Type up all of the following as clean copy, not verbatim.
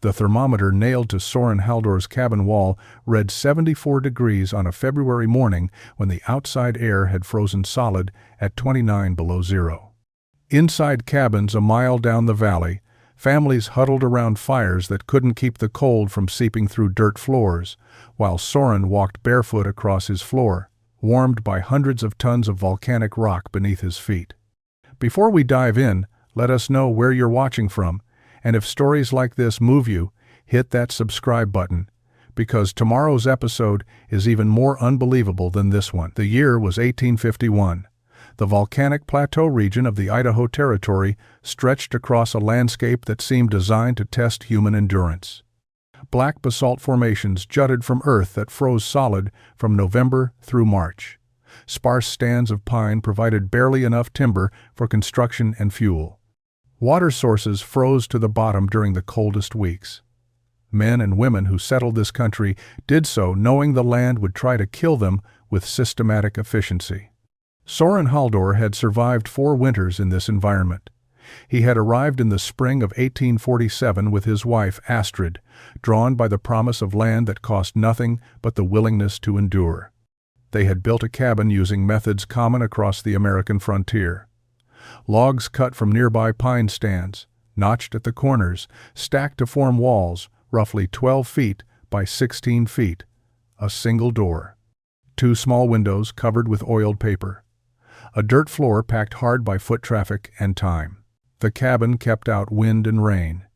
The thermometer nailed to Soren Haldor's cabin wall read 74 degrees on a February morning when the outside air had frozen solid at 29 below zero. Inside cabins a mile down the valley, families huddled around fires that couldn't keep the cold from seeping through dirt floors, while Soren walked barefoot across his floor, warmed by hundreds of tons of volcanic rock beneath his feet. Before we dive in, let us know where you're watching from, and if stories like this move you, hit that subscribe button, because tomorrow's episode is even more unbelievable than this one. The year was 1851. The volcanic plateau region of the Idaho Territory stretched across a landscape that seemed designed to test human endurance. Black basalt formations jutted from earth that froze solid from November through March. Sparse stands of pine provided barely enough timber for construction and fuel. Water sources froze to the bottom during the coldest weeks. Men and women who settled this country did so knowing the land would try to kill them with systematic efficiency. Soren Haldor had survived 4 winters in this environment. He had arrived in the spring of 1847 with his wife Astrid, drawn by the promise of land that cost nothing but the willingness to endure. They had built a cabin using methods common across the American frontier. Logs cut from nearby pine stands, notched at the corners, stacked to form walls, roughly 12 feet by 16 feet, a single door. 2 small windows covered with oiled paper. A dirt floor packed hard by foot traffic and time. The cabin kept out wind and rain.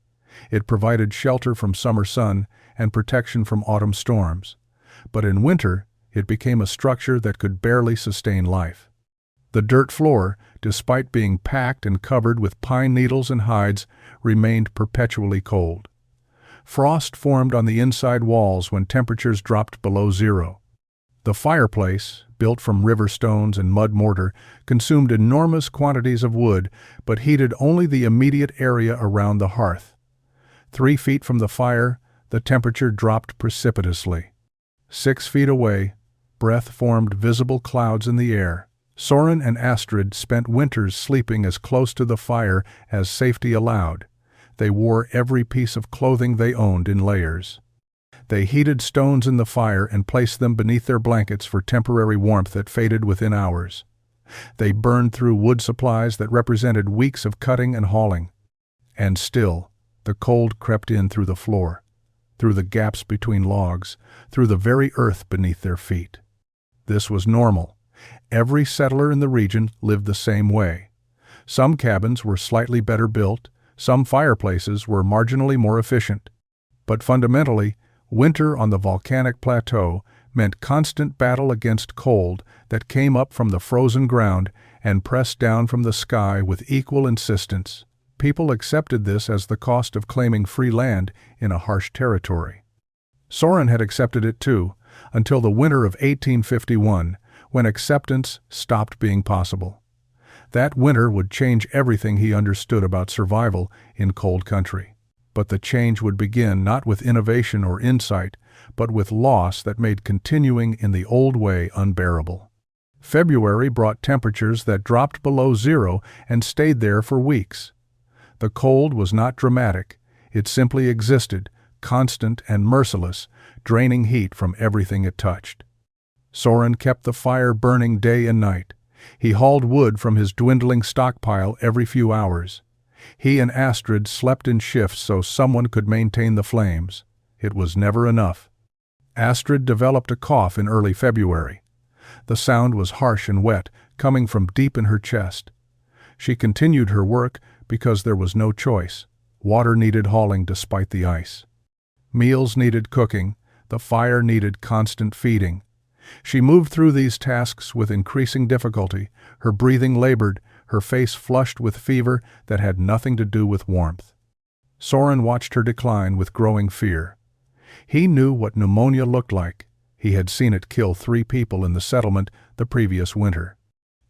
It provided shelter from summer sun and protection from autumn storms. But in winter, it became a structure that could barely sustain life. The dirt floor, despite being packed and covered with pine needles and hides, remained perpetually cold. Frost formed on the inside walls when temperatures dropped below zero. The fireplace, built from river stones and mud mortar, consumed enormous quantities of wood, but heated only the immediate area around the hearth. 3 feet from the fire, the temperature dropped precipitously. 6 feet away, breath formed visible clouds in the air. Soren and Astrid spent winters sleeping as close to the fire as safety allowed. They wore every piece of clothing they owned in layers. They heated stones in the fire and placed them beneath their blankets for temporary warmth that faded within hours. They burned through wood supplies that represented weeks of cutting and hauling. And still, the cold crept in through the floor, through the gaps between logs, through the very earth beneath their feet. This was normal. Every settler in the region lived the same way. Some cabins were slightly better built, some fireplaces were marginally more efficient. But fundamentally, winter on the volcanic plateau meant constant battle against cold that came up from the frozen ground and pressed down from the sky with equal insistence. People accepted this as the cost of claiming free land in a harsh territory. Soren had accepted it too, until the winter of 1851, when acceptance stopped being possible. That winter would change everything he understood about survival in cold country. But the change would begin not with innovation or insight, but with loss that made continuing in the old way unbearable. February brought temperatures that dropped below zero and stayed there for weeks. The cold was not dramatic, it simply existed, constant and merciless, draining heat from everything it touched. Soren kept the fire burning day and night. He hauled wood from his dwindling stockpile every few hours. He and Astrid slept in shifts so someone could maintain the flames. It was never enough. Astrid developed a cough in early February. The sound was harsh and wet, coming from deep in her chest. She continued her work because there was no choice. Water needed hauling despite the ice. Meals needed cooking. The fire needed constant feeding. She moved through these tasks with increasing difficulty, her breathing labored, her face flushed with fever that had nothing to do with warmth. Soren watched her decline with growing fear. He knew what pneumonia looked like. He had seen it kill 3 people in the settlement the previous winter.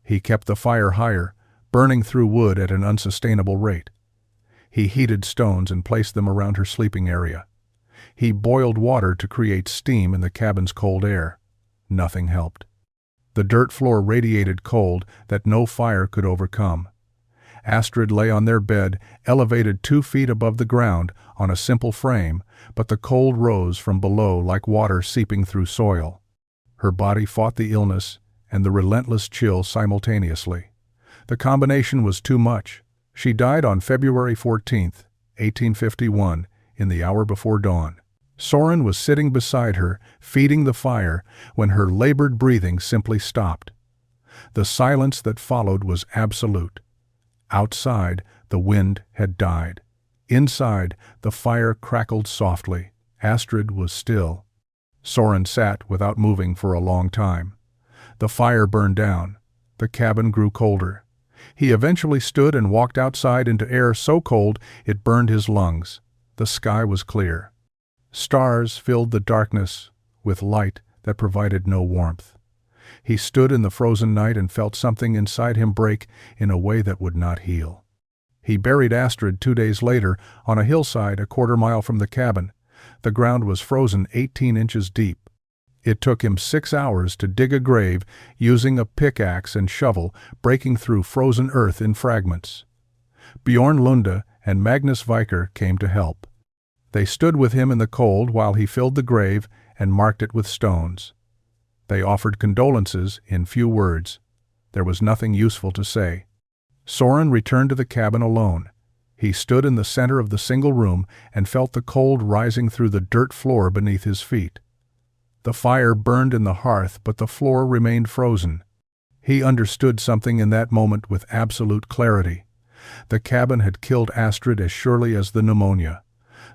He kept the fire higher, burning through wood at an unsustainable rate. He heated stones and placed them around her sleeping area. He boiled water to create steam in the cabin's cold air. Nothing helped. The dirt floor radiated cold that no fire could overcome. Astrid lay on their bed, elevated 2 feet above the ground, on a simple frame, but the cold rose from below like water seeping through soil. Her body fought the illness and the relentless chill simultaneously. The combination was too much. She died on February 14, 1851, in the hour before dawn. Soren was sitting beside her, feeding the fire, when her labored breathing simply stopped. The silence that followed was absolute. Outside, the wind had died. Inside, the fire crackled softly. Astrid was still. Soren sat without moving for a long time. The fire burned down. The cabin grew colder. He eventually stood and walked outside into air so cold it burned his lungs. The sky was clear. Stars filled the darkness with light that provided no warmth. He stood in the frozen night and felt something inside him break in a way that would not heal. He buried Astrid 2 days later on a hillside a quarter-mile from the cabin. The ground was frozen 18 inches deep. It took him 6 hours to dig a grave using a pickaxe and shovel, breaking through frozen earth in fragments. Bjorn Lunde and Magnus Viker came to help. They stood with him in the cold while he filled the grave and marked it with stones. They offered condolences in few words. There was nothing useful to say. Soren returned to the cabin alone. He stood in the center of the single room and felt the cold rising through the dirt floor beneath his feet. The fire burned in the hearth, but the floor remained frozen. He understood something in that moment with absolute clarity. The cabin had killed Astrid as surely as the pneumonia.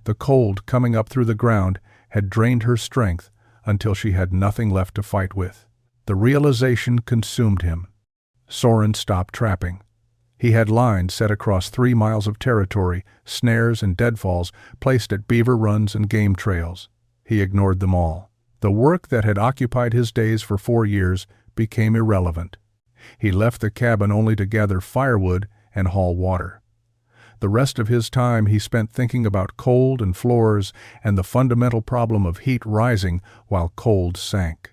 The cold coming up through the ground had drained her strength until she had nothing left to fight with. The realization consumed him. Soren stopped trapping. He had lines set across 3 miles of territory, snares and deadfalls placed at beaver runs and game trails. He ignored them all. The work that had occupied his days for 4 years became irrelevant. He left the cabin only to gather firewood and haul water. The rest of his time he spent thinking about cold and floors and the fundamental problem of heat rising while cold sank.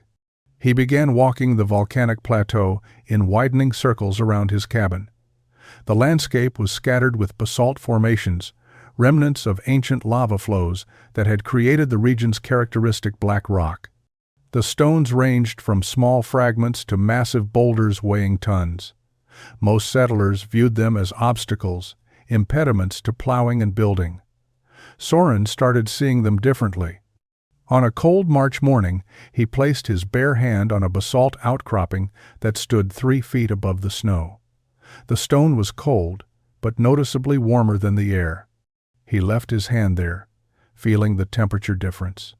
He began walking the volcanic plateau in widening circles around his cabin. The landscape was scattered with basalt formations, remnants of ancient lava flows that had created the region's characteristic black rock. The stones ranged from small fragments to massive boulders weighing tons. Most settlers viewed them as obstacles, impediments to plowing and building. Soren started seeing them differently. On a cold March morning, he placed his bare hand on a basalt outcropping that stood 3 feet above the snow. The stone was cold, but noticeably warmer than the air. He left his hand there, feeling the temperature difference.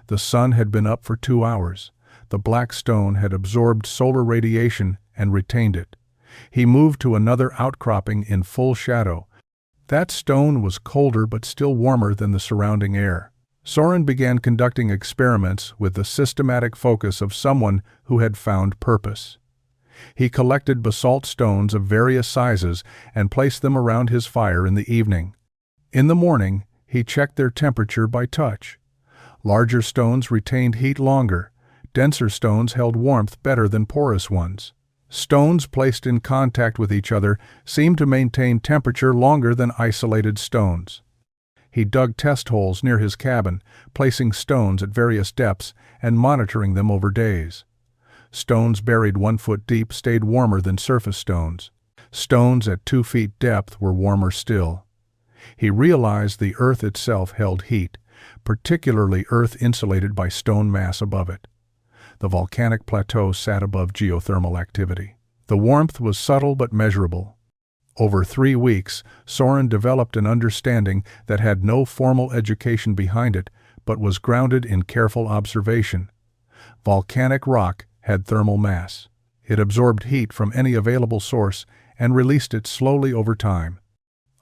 The sun had been up for 2 hours. The black stone had absorbed solar radiation and retained it. He moved to another outcropping in full shadow. That stone was colder but still warmer than the surrounding air. Soren began conducting experiments with the systematic focus of someone who had found purpose. He collected basalt stones of various sizes and placed them around his fire in the evening. In the morning, he checked their temperature by touch. Larger stones retained heat longer. Denser stones held warmth better than porous ones. Stones placed in contact with each other seemed to maintain temperature longer than isolated stones. He dug test holes near his cabin, placing stones at various depths and monitoring them over days. Stones buried 1 foot deep stayed warmer than surface stones. Stones at 2 feet depth were warmer still. He realized the earth itself held heat, particularly earth insulated by stone mass above it. The volcanic plateau sat above geothermal activity. The warmth was subtle but measurable. Over 3 weeks, Soren developed an understanding that had no formal education behind it, but was grounded in careful observation. Volcanic rock had thermal mass. It absorbed heat from any available source and released it slowly over time.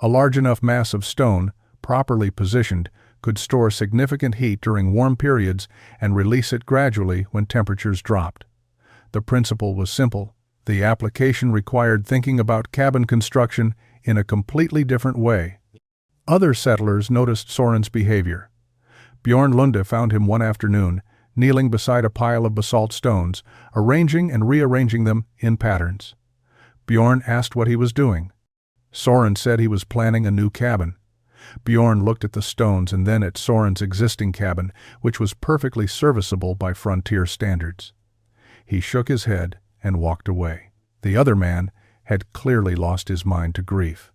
A large enough mass of stone, properly positioned, could store significant heat during warm periods and release it gradually when temperatures dropped. The principle was simple. The application required thinking about cabin construction in a completely different way. Other settlers noticed Soren's behavior. Bjorn Lunde found him one afternoon, kneeling beside a pile of basalt stones, arranging and rearranging them in patterns. Bjorn asked what he was doing. Soren said he was planning a new cabin. Bjorn looked at the stones and then at Soren's existing cabin, which was perfectly serviceable by frontier standards. He shook his head and walked away. The other man had clearly lost his mind to grief.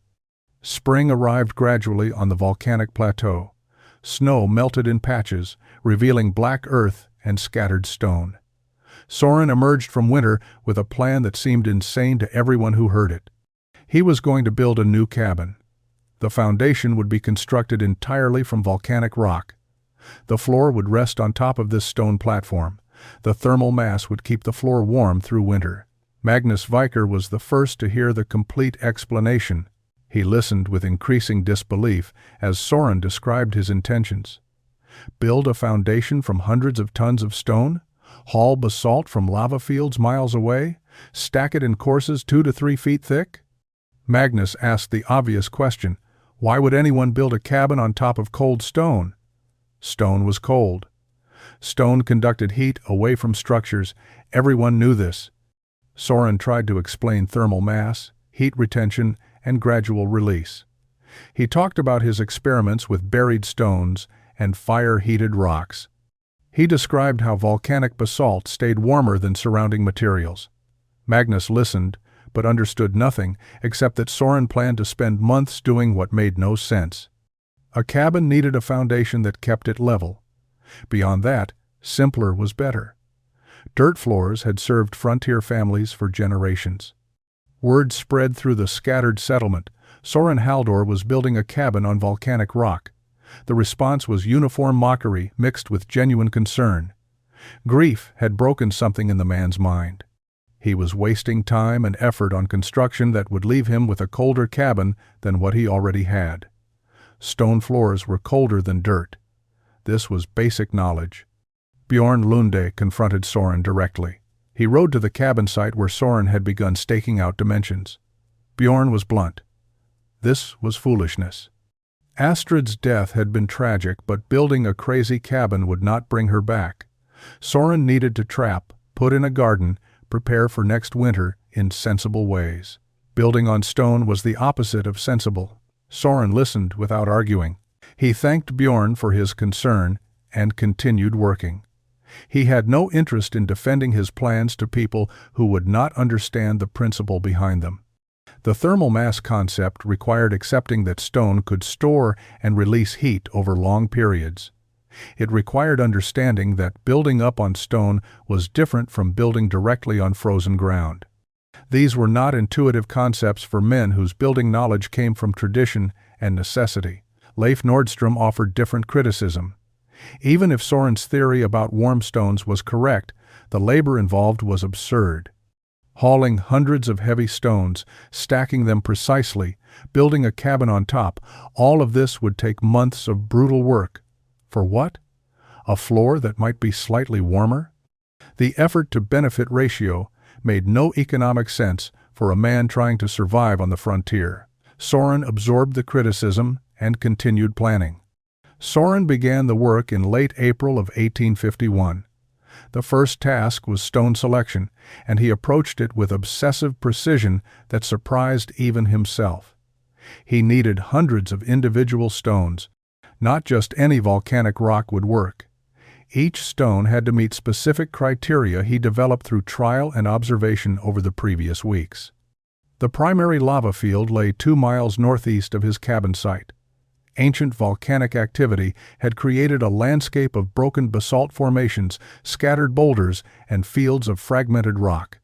Spring arrived gradually on the volcanic plateau. Snow melted in patches, revealing black earth and scattered stone. Soren emerged from winter with a plan that seemed insane to everyone who heard it. He was going to build a new cabin. The foundation would be constructed entirely from volcanic rock. The floor would rest on top of this stone platform. The thermal mass would keep the floor warm through winter. Magnus Viker was the first to hear the complete explanation. He listened with increasing disbelief as Soren described his intentions. Build a foundation from hundreds of tons of stone? Haul basalt from lava fields miles away? Stack it in courses 2 to 3 feet thick? Magnus asked the obvious question, why would anyone build a cabin on top of cold stone? Stone was cold. Stone conducted heat away from structures. Everyone knew this. Soren tried to explain thermal mass, heat retention, and gradual release. He talked about his experiments with buried stones and fire-heated rocks. He described how volcanic basalt stayed warmer than surrounding materials. Magnus listened, but understood nothing except that Soren planned to spend months doing what made no sense. A cabin needed a foundation that kept it level. Beyond that, simpler was better. Dirt floors had served frontier families for generations. Word spread through the scattered settlement. Soren Haldor was building a cabin on volcanic rock. The response was uniform mockery mixed with genuine concern. Grief had broken something in the man's mind. He was wasting time and effort on construction that would leave him with a colder cabin than what he already had. Stone floors were colder than dirt. This was basic knowledge. Bjorn Lunde confronted Soren directly. He rode to the cabin site where Soren had begun staking out dimensions. Bjorn was blunt. This was foolishness. Astrid's death had been tragic, but building a crazy cabin would not bring her back. Soren needed to trap, put in a garden, prepare for next winter in sensible ways. Building on stone was the opposite of sensible. Soren listened without arguing. He thanked Bjorn for his concern and continued working. He had no interest in defending his plans to people who would not understand the principle behind them. The thermal mass concept required accepting that stone could store and release heat over long periods. It required understanding that building up on stone was different from building directly on frozen ground. These were not intuitive concepts for men whose building knowledge came from tradition and necessity. Leif Nordstrom offered different criticism. Even if Soren's theory about warm stones was correct, the labor involved was absurd. Hauling hundreds of heavy stones, stacking them precisely, building a cabin on top, all of this would take months of brutal work. For what? A floor that might be slightly warmer? The effort-to-benefit ratio made no economic sense for a man trying to survive on the frontier. Soren absorbed the criticism and continued planning. Soren began the work in late April of 1851. The first task was stone selection, and he approached it with obsessive precision that surprised even himself. He needed hundreds of individual stones. Not just any volcanic rock would work. Each stone had to meet specific criteria he developed through trial and observation over the previous weeks. The primary lava field lay 2 miles northeast of his cabin site. Ancient volcanic activity had created a landscape of broken basalt formations, scattered boulders, and fields of fragmented rock.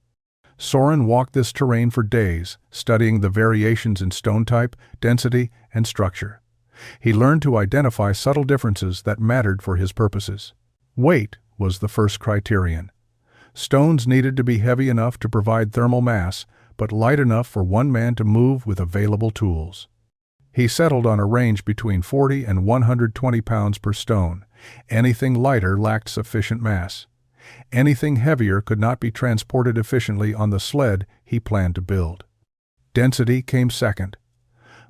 Soren walked this terrain for days, studying the variations in stone type, density, and structure. He learned to identify subtle differences that mattered for his purposes. Weight was the first criterion. Stones needed to be heavy enough to provide thermal mass, but light enough for one man to move with available tools. He settled on a range between 40 and 120 pounds per stone. Anything lighter lacked sufficient mass. Anything heavier could not be transported efficiently on the sled he planned to build. Density came second.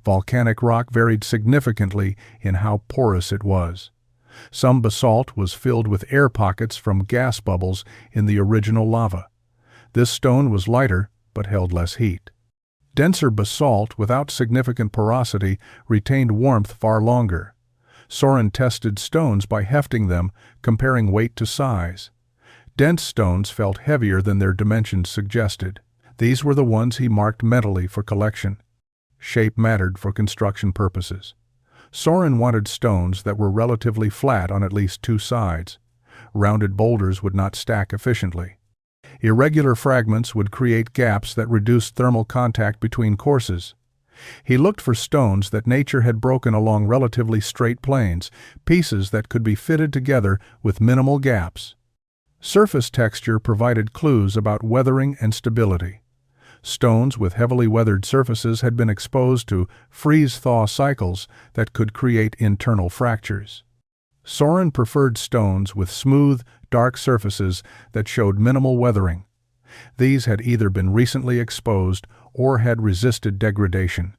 Volcanic rock varied significantly in how porous it was. Some basalt was filled with air pockets from gas bubbles in the original lava. This stone was lighter, but held less heat. Denser basalt without significant porosity retained warmth far longer. Soren tested stones by hefting them, comparing weight to size. Dense stones felt heavier than their dimensions suggested. These were the ones he marked mentally for collection. Shape mattered for construction purposes. Soren wanted stones that were relatively flat on at least two sides. Rounded boulders would not stack efficiently. Irregular fragments would create gaps that reduced thermal contact between courses. He looked for stones that nature had broken along relatively straight planes, pieces that could be fitted together with minimal gaps. Surface texture provided clues about weathering and stability. Stones with heavily weathered surfaces had been exposed to freeze-thaw cycles that could create internal fractures. Soren preferred stones with smooth, dark surfaces that showed minimal weathering. These had either been recently exposed or had resisted degradation.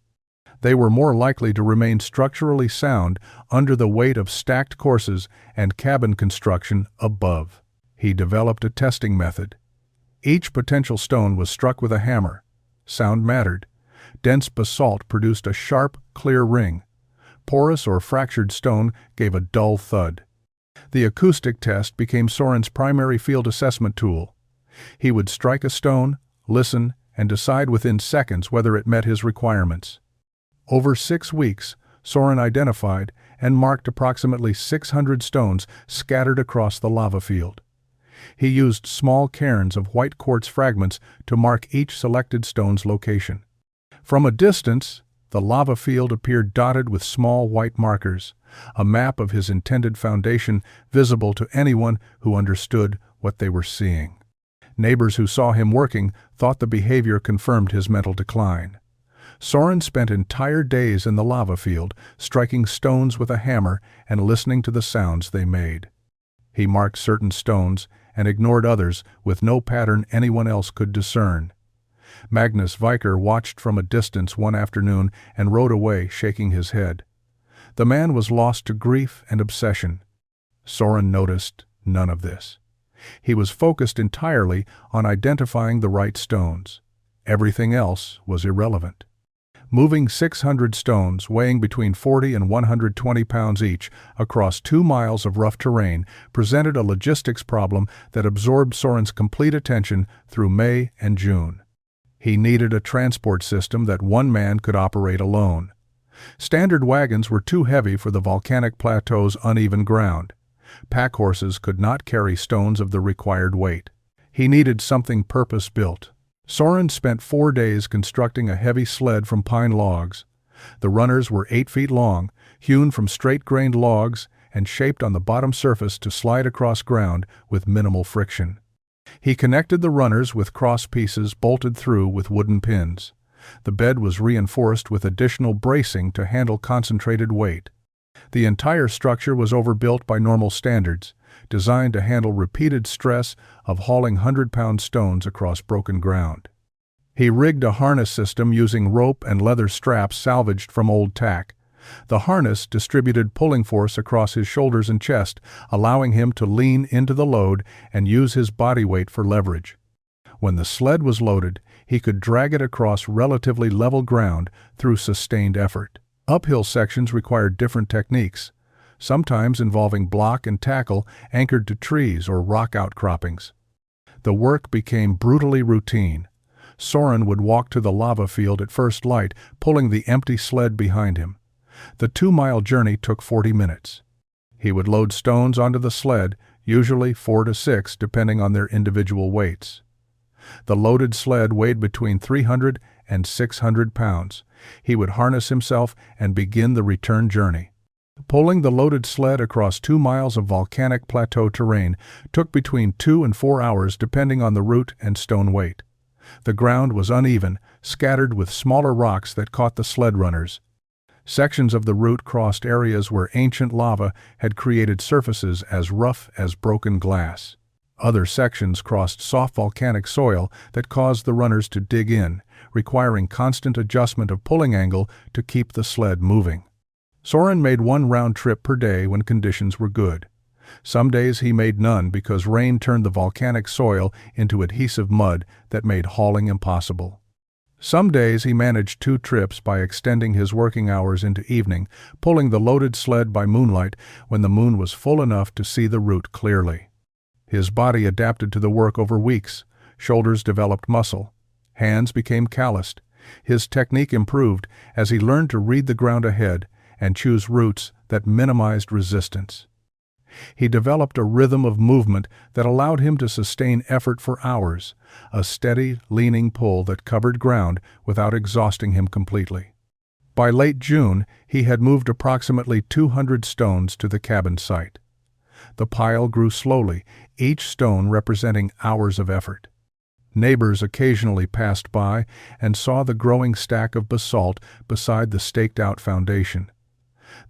They were more likely to remain structurally sound under the weight of stacked courses and cabin construction above. He developed a testing method. Each potential stone was struck with a hammer. Sound mattered. Dense basalt produced a sharp, clear ring. Porous or fractured stone gave a dull thud. The acoustic test became Soren's primary field assessment tool. He would strike a stone, listen, and decide within seconds whether it met his requirements. Over 6 weeks, Soren identified and marked approximately 600 stones scattered across the lava field. He used small cairns of white quartz fragments to mark each selected stone's location. From a distance, the lava field appeared dotted with small white markers, a map of his intended foundation visible to anyone who understood what they were seeing. Neighbors who saw him working thought the behavior confirmed his mental decline. Soren spent entire days in the lava field, striking stones with a hammer and listening to the sounds they made. He marked certain stones and ignored others with no pattern anyone else could discern. Magnus Viker watched from a distance one afternoon and rode away, shaking his head. The man was lost to grief and obsession. Soren noticed none of this. He was focused entirely on identifying the right stones. Everything else was irrelevant. Moving 600 stones weighing between 40 and 120 pounds each across 2 miles of rough terrain presented a logistics problem that absorbed Soren's complete attention through May and June. He needed a transport system that one man could operate alone. Standard wagons were too heavy for the volcanic plateau's uneven ground. Pack horses could not carry stones of the required weight. He needed something purpose-built. Soren spent 4 days constructing a heavy sled from pine logs. The runners were 8 feet long, hewn from straight-grained logs and shaped on the bottom surface to slide across ground with minimal friction. He connected the runners with cross pieces bolted through with wooden pins. The bed was reinforced with additional bracing to handle concentrated weight. The entire structure was overbuilt by normal standards, designed to handle repeated stress of hauling 100-pound stones across broken ground. He rigged a harness system using rope and leather straps salvaged from old tack. The harness distributed pulling force across his shoulders and chest, allowing him to lean into the load and use his body weight for leverage. When the sled was loaded, he could drag it across relatively level ground through sustained effort. Uphill sections required different techniques, sometimes involving block and tackle anchored to trees or rock outcroppings. The work became brutally routine. Soren would walk to the lava field at first light, pulling the empty sled behind him. The 2-mile journey took 40 minutes. He would load stones onto the sled, usually 4 to 6, depending on their individual weights. The loaded sled weighed between 300 and 600 pounds. He would harness himself and begin the return journey. Pulling the loaded sled across 2 miles of volcanic plateau terrain took between 2 and 4 hours depending on the route and stone weight. The ground was uneven, scattered with smaller rocks that caught the sled runners. Sections of the route crossed areas where ancient lava had created surfaces as rough as broken glass. Other sections crossed soft volcanic soil that caused the runners to dig in, requiring constant adjustment of pulling angle to keep the sled moving. Soren made 1 round trip per day when conditions were good. Some days he made none because rain turned the volcanic soil into adhesive mud that made hauling impossible. Some days he managed 2 trips by extending his working hours into evening, pulling the loaded sled by moonlight when the moon was full enough to see the route clearly. His body adapted to the work over weeks. Shoulders developed muscle. Hands became calloused. His technique improved as he learned to read the ground ahead and choose routes that minimized resistance. He developed a rhythm of movement that allowed him to sustain effort for hours, a steady, leaning pull that covered ground without exhausting him completely. By late June, he had moved approximately 200 stones to the cabin site. The pile grew slowly, each stone representing hours of effort. Neighbors occasionally passed by and saw the growing stack of basalt beside the staked-out foundation.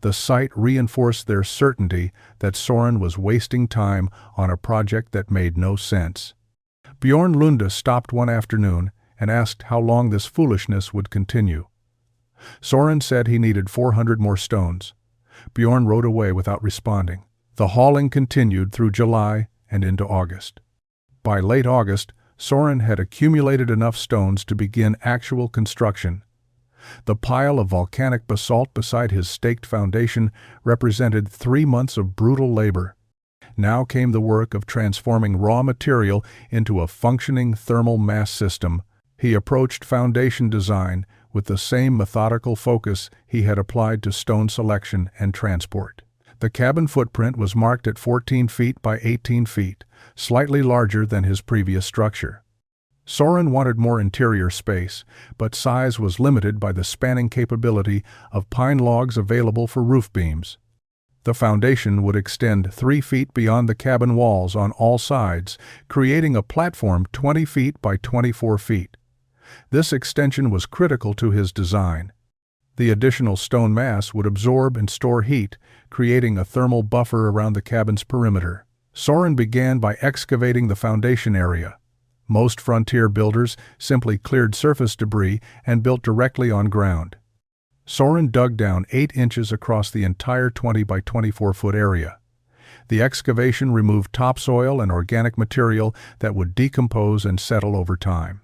The sight reinforced their certainty that Soren was wasting time on a project that made no sense. Bjorn Lunde stopped one afternoon and asked how long this foolishness would continue. Soren said he needed 400 more stones. Bjorn rode away without responding. The hauling continued through July and into August. By late August, Soren had accumulated enough stones to begin actual construction. The pile of volcanic basalt beside his staked foundation represented 3 months of brutal labor. Now came the work of transforming raw material into a functioning thermal mass system. He approached foundation design with the same methodical focus he had applied to stone selection and transport. The cabin footprint was marked at 14 feet by 18 feet, slightly larger than his previous structure. Soren wanted more interior space, but size was limited by the spanning capability of pine logs available for roof beams. The foundation would extend 3 feet beyond the cabin walls on all sides, creating a platform 20 feet by 24 feet. This extension was critical to his design. The additional stone mass would absorb and store heat, creating a thermal buffer around the cabin's perimeter. Soren began by excavating the foundation area. Most frontier builders simply cleared surface debris and built directly on ground. Soren dug down 8 inches across the entire 20 by 24-foot area. The excavation removed topsoil and organic material that would decompose and settle over time.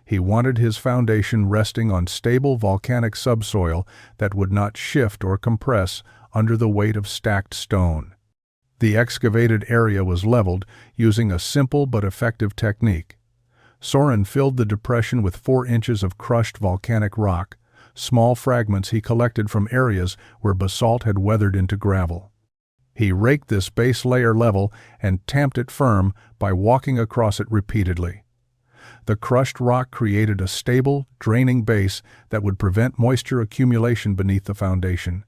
He wanted his foundation resting on stable volcanic subsoil that would not shift or compress under the weight of stacked stone. The excavated area was leveled using a simple but effective technique. Soren filled the depression with 4 inches of crushed volcanic rock, small fragments he collected from areas where basalt had weathered into gravel. He raked this base layer level and tamped it firm by walking across it repeatedly. The crushed rock created a stable, draining base that would prevent moisture accumulation beneath the foundation.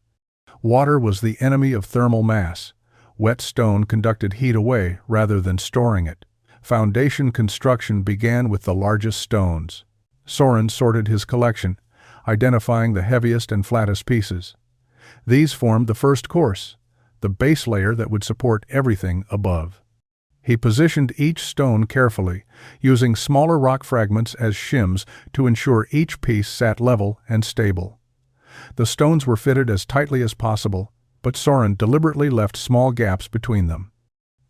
Water was the enemy of thermal mass. Wet stone conducted heat away rather than storing it. Foundation construction began with the largest stones. Soren sorted his collection, identifying the heaviest and flattest pieces. These formed the first course, the base layer that would support everything above. He positioned each stone carefully, using smaller rock fragments as shims to ensure each piece sat level and stable. The stones were fitted as tightly as possible, but Soren deliberately left small gaps between them.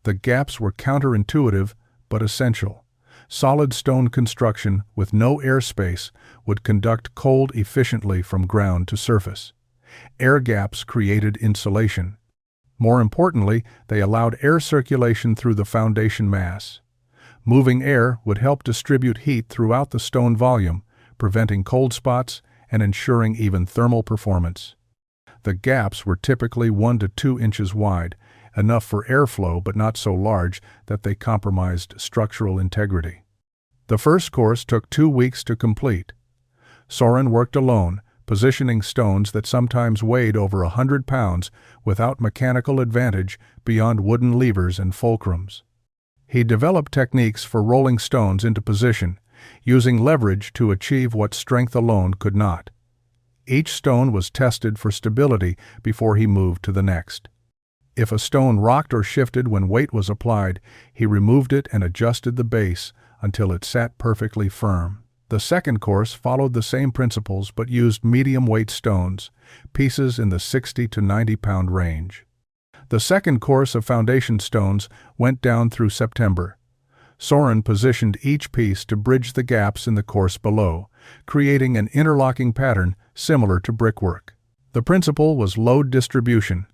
The gaps were counterintuitive but essential. Solid stone construction with no airspace would conduct cold efficiently from ground to surface. Air gaps created insulation. More importantly, they allowed air circulation through the foundation mass. Moving air would help distribute heat throughout the stone volume, preventing cold spots and ensuring even thermal performance. The gaps were typically 1 to 2 inches wide, enough for airflow but not so large that they compromised structural integrity. The first course took 2 weeks to complete. Soren worked alone, positioning stones that sometimes weighed over 100 pounds without mechanical advantage beyond wooden levers and fulcrums. He developed techniques for rolling stones into position, using leverage to achieve what strength alone could not. Each stone was tested for stability before he moved to the next. If a stone rocked or shifted when weight was applied, he removed it and adjusted the base until it sat perfectly firm. The second course followed the same principles but used medium-weight stones, pieces in the 60 to 90-pound range. The second course of foundation stones went down through September. Soren positioned each piece to bridge the gaps in the course below, creating an interlocking pattern similar to brickwork. The principle was load distribution.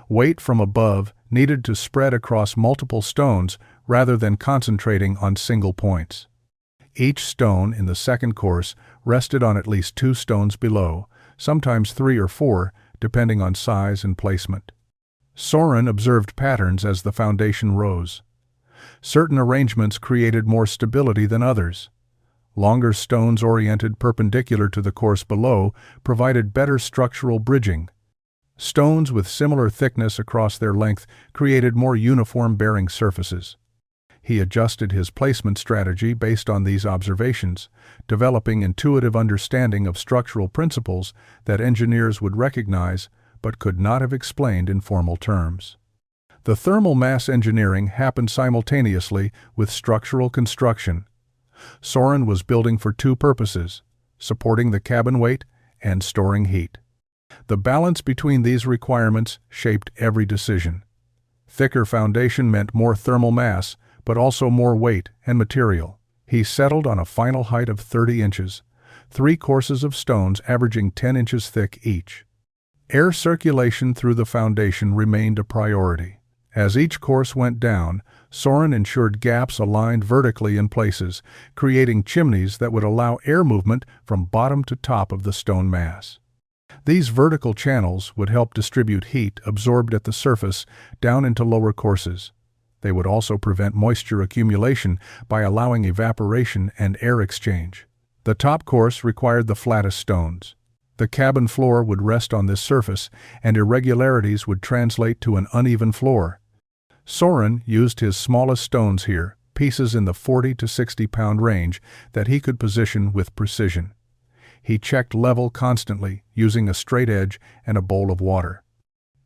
Weight from above needed to spread across multiple stones rather than concentrating on single points. Each stone in the second course rested on at least 2 stones below, sometimes 3 or 4, depending on size and placement. Soren observed patterns as the foundation rose. Certain arrangements created more stability than others. Longer stones oriented perpendicular to the course below provided better structural bridging. Stones with similar thickness across their length created more uniform bearing surfaces. He adjusted his placement strategy based on these observations, developing intuitive understanding of structural principles that engineers would recognize but could not have explained in formal terms. The thermal mass engineering happened simultaneously with structural construction. Soren was building for 2 purposes: supporting the cabin weight and storing heat. The balance between these requirements shaped every decision. Thicker foundation meant more thermal mass, but also more weight and material. He settled on a final height of 30 inches, 3 courses of stones averaging 10 inches thick each. Air circulation through the foundation remained a priority. As each course went down, Soren ensured gaps aligned vertically in places, creating chimneys that would allow air movement from bottom to top of the stone mass. These vertical channels would help distribute heat absorbed at the surface down into lower courses. They would also prevent moisture accumulation by allowing evaporation and air exchange. The top course required the flattest stones. The cabin floor would rest on this surface, and irregularities would translate to an uneven floor. Soren used his smallest stones here, pieces in the 40 to 60 pound range that he could position with precision. He checked level constantly, using a straight edge and a bowl of water.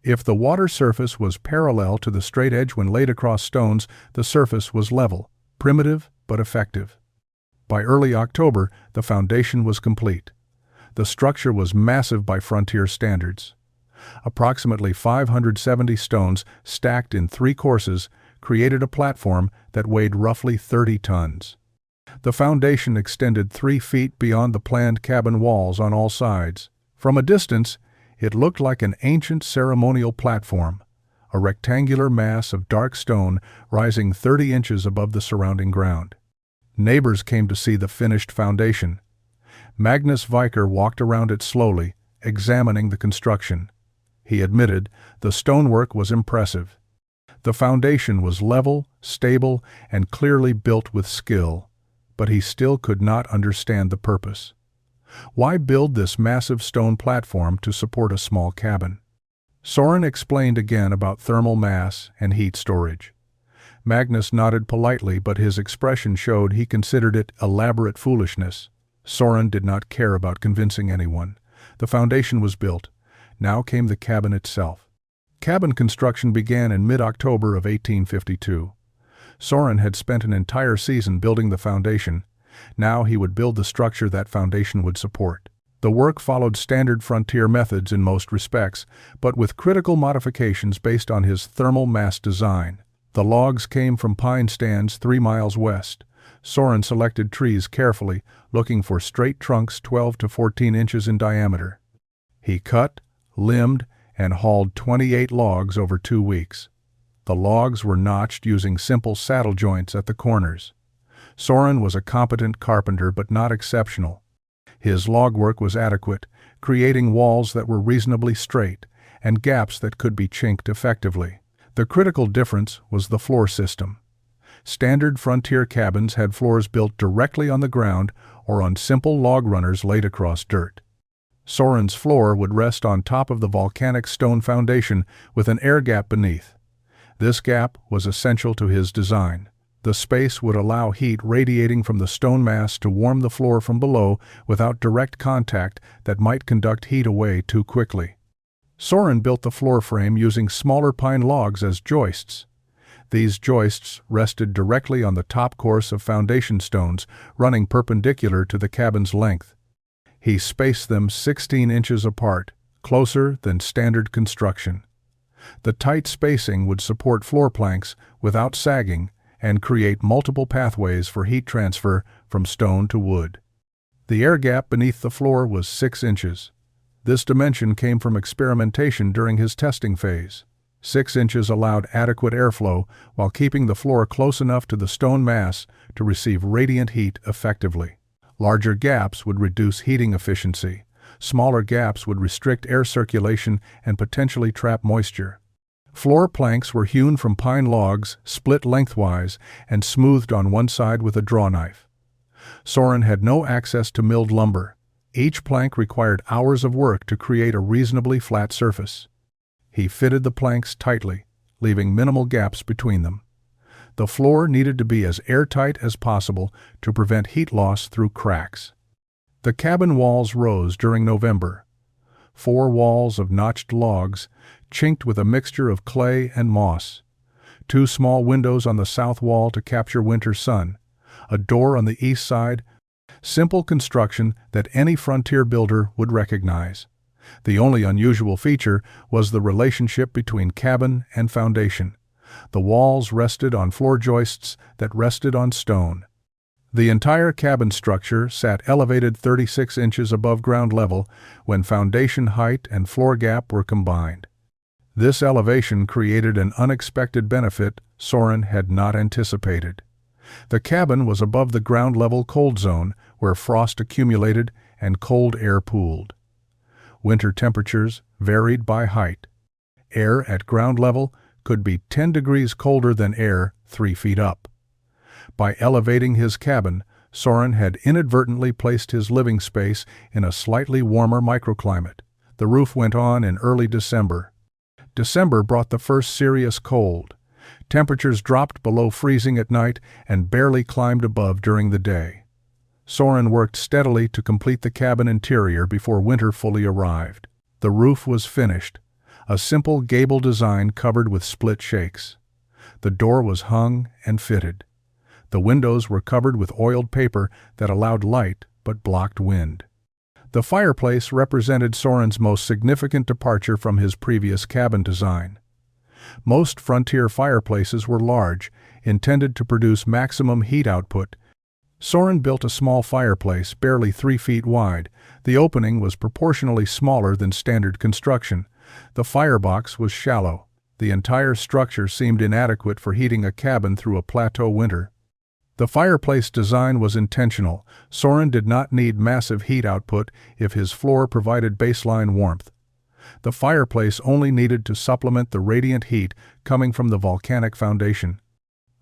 If the water surface was parallel to the straight edge when laid across stones, the surface was level, primitive but effective. By early October, the foundation was complete. The structure was massive by frontier standards. Approximately 570 stones stacked in 3 courses created a platform that weighed roughly 30 tons. The foundation extended 3 feet beyond the planned cabin walls on all sides. From a distance, it looked like an ancient ceremonial platform, a rectangular mass of dark stone rising 30 inches above the surrounding ground. Neighbors came to see the finished foundation. Magnus Viker walked around it slowly, examining the construction. He admitted the stonework was impressive. The foundation was level, stable, and clearly built with skill, but he still could not understand the purpose. Why build this massive stone platform to support a small cabin? Soren explained again about thermal mass and heat storage. Magnus nodded politely, but his expression showed he considered it elaborate foolishness. Soren did not care about convincing anyone. The foundation was built. Now came the cabin itself. Cabin construction began in mid-October of 1852. Soren had spent an entire season building the foundation. Now he would build the structure that foundation would support. The work followed standard frontier methods in most respects, but with critical modifications based on his thermal mass design. The logs came from pine stands 3 miles west. Soren selected trees carefully, looking for straight trunks 12 to 14 inches in diameter. He cut, limbed, and hauled 28 logs over 2 weeks. The logs were notched using simple saddle joints at the corners. Soren was a competent carpenter but not exceptional. His log work was adequate, creating walls that were reasonably straight and gaps that could be chinked effectively. The critical difference was the floor system. Standard frontier cabins had floors built directly on the ground or on simple log runners laid across dirt. Soren's floor would rest on top of the volcanic stone foundation with an air gap beneath. This gap was essential to his design. The space would allow heat radiating from the stone mass to warm the floor from below without direct contact that might conduct heat away too quickly. Soren built the floor frame using smaller pine logs as joists. These joists rested directly on the top course of foundation stones, running perpendicular to the cabin's length. He spaced them 16 inches apart, closer than standard construction. The tight spacing would support floor planks without sagging and create multiple pathways for heat transfer from stone to wood. The air gap beneath the floor was 6 inches. This dimension came from experimentation during his testing phase. 6 inches allowed adequate airflow while keeping the floor close enough to the stone mass to receive radiant heat effectively. Larger gaps would reduce heating efficiency. Smaller gaps would restrict air circulation and potentially trap moisture. Floor planks were hewn from pine logs, split lengthwise, and smoothed on one side with a draw knife. Soren had no access to milled lumber. Each plank required hours of work to create a reasonably flat surface. He fitted the planks tightly, leaving minimal gaps between them. The floor needed to be as airtight as possible to prevent heat loss through cracks. The cabin walls rose during November. 4 walls of notched logs, chinked with a mixture of clay and moss. 2 small windows on the south wall to capture winter sun. A door on the east side. Simple construction that any frontier builder would recognize. The only unusual feature was the relationship between cabin and foundation. The walls rested on floor joists that rested on stone. The entire cabin structure sat elevated 36 inches above ground level when foundation height and floor gap were combined. This elevation created an unexpected benefit Soren had not anticipated. The cabin was above the ground level cold zone where frost accumulated and cold air pooled. Winter temperatures varied by height. Air at ground level could be 10 degrees colder than air 3 feet up. By elevating his cabin, Soren had inadvertently placed his living space in a slightly warmer microclimate. The roof went on in early December. December brought the first serious cold. Temperatures dropped below freezing at night and barely climbed above during the day. Soren worked steadily to complete the cabin interior before winter fully arrived. The roof was finished, a simple gable design covered with split shakes. The door was hung and fitted. The windows were covered with oiled paper that allowed light but blocked wind. The fireplace represented Soren's most significant departure from his previous cabin design. Most frontier fireplaces were large, intended to produce maximum heat output. Soren built a small fireplace barely 3 feet wide. The opening was proportionally smaller than standard construction. The firebox was shallow. The entire structure seemed inadequate for heating a cabin through a plateau winter. The fireplace design was intentional. Soren did not need massive heat output if his floor provided baseline warmth. The fireplace only needed to supplement the radiant heat coming from the volcanic foundation.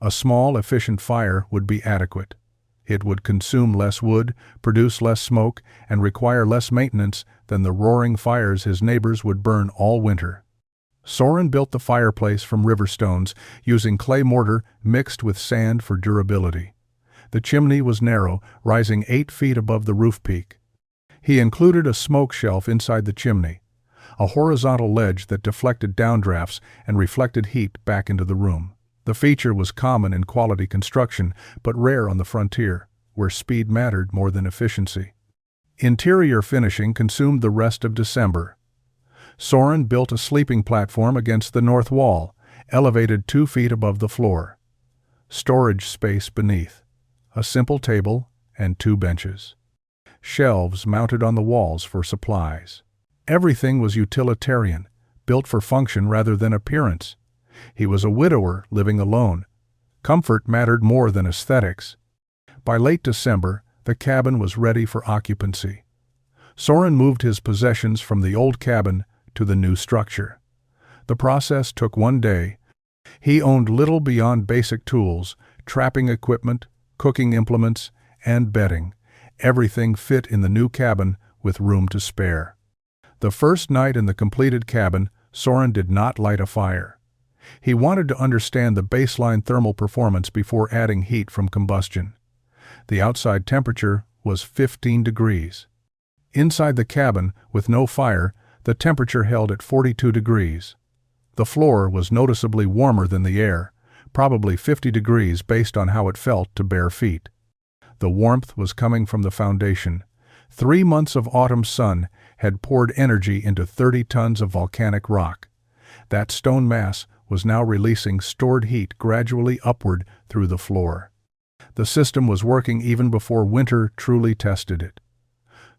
A small, efficient fire would be adequate. It would consume less wood, produce less smoke, and require less maintenance than the roaring fires his neighbors would burn all winter. Soren built the fireplace from river stones, using clay mortar mixed with sand for durability. The chimney was narrow, rising 8 feet above the roof peak. He included a smoke shelf inside the chimney, a horizontal ledge that deflected downdrafts and reflected heat back into the room. The feature was common in quality construction, but rare on the frontier, where speed mattered more than efficiency. Interior finishing consumed the rest of December. Soren built a sleeping platform against the north wall, elevated 2 feet above the floor. Storage space beneath. A simple table and 2 benches. Shelves mounted on the walls for supplies. Everything was utilitarian, built for function rather than appearance. He was a widower living alone. Comfort mattered more than aesthetics. By late December, the cabin was ready for occupancy. Soren moved his possessions from the old cabin to the new structure. The process took 1 day. He owned little beyond basic tools, trapping equipment, cooking implements, and bedding. Everything fit in the new cabin with room to spare. The first night in the completed cabin, Soren did not light a fire. He wanted to understand the baseline thermal performance before adding heat from combustion. The outside temperature was 15 degrees. Inside the cabin, with no fire, the temperature held at 42 degrees. The floor was noticeably warmer than the air, probably 50 degrees based on how it felt to bare feet. The warmth was coming from the foundation. 3 months of autumn sun had poured energy into 30 tons of volcanic rock. That stone mass was now releasing stored heat gradually upward through the floor. The system was working even before winter truly tested it.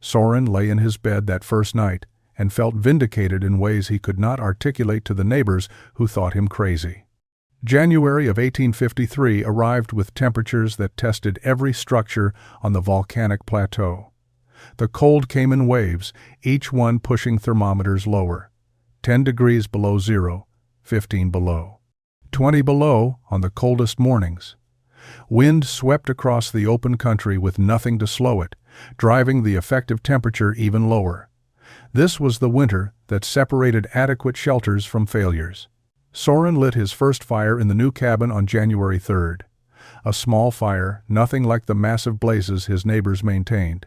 Soren lay in his bed that first night and felt vindicated in ways he could not articulate to the neighbors who thought him crazy. January of 1853 arrived with temperatures that tested every structure on the volcanic plateau. The cold came in waves, each one pushing thermometers lower. 10 degrees below zero, 15 below, 20 below on the coldest mornings. Wind swept across the open country with nothing to slow it, driving the effective temperature even lower. This was the winter that separated adequate shelters from failures. Soren lit his first fire in the new cabin on January 3rd. A small fire, nothing like the massive blazes his neighbors maintained.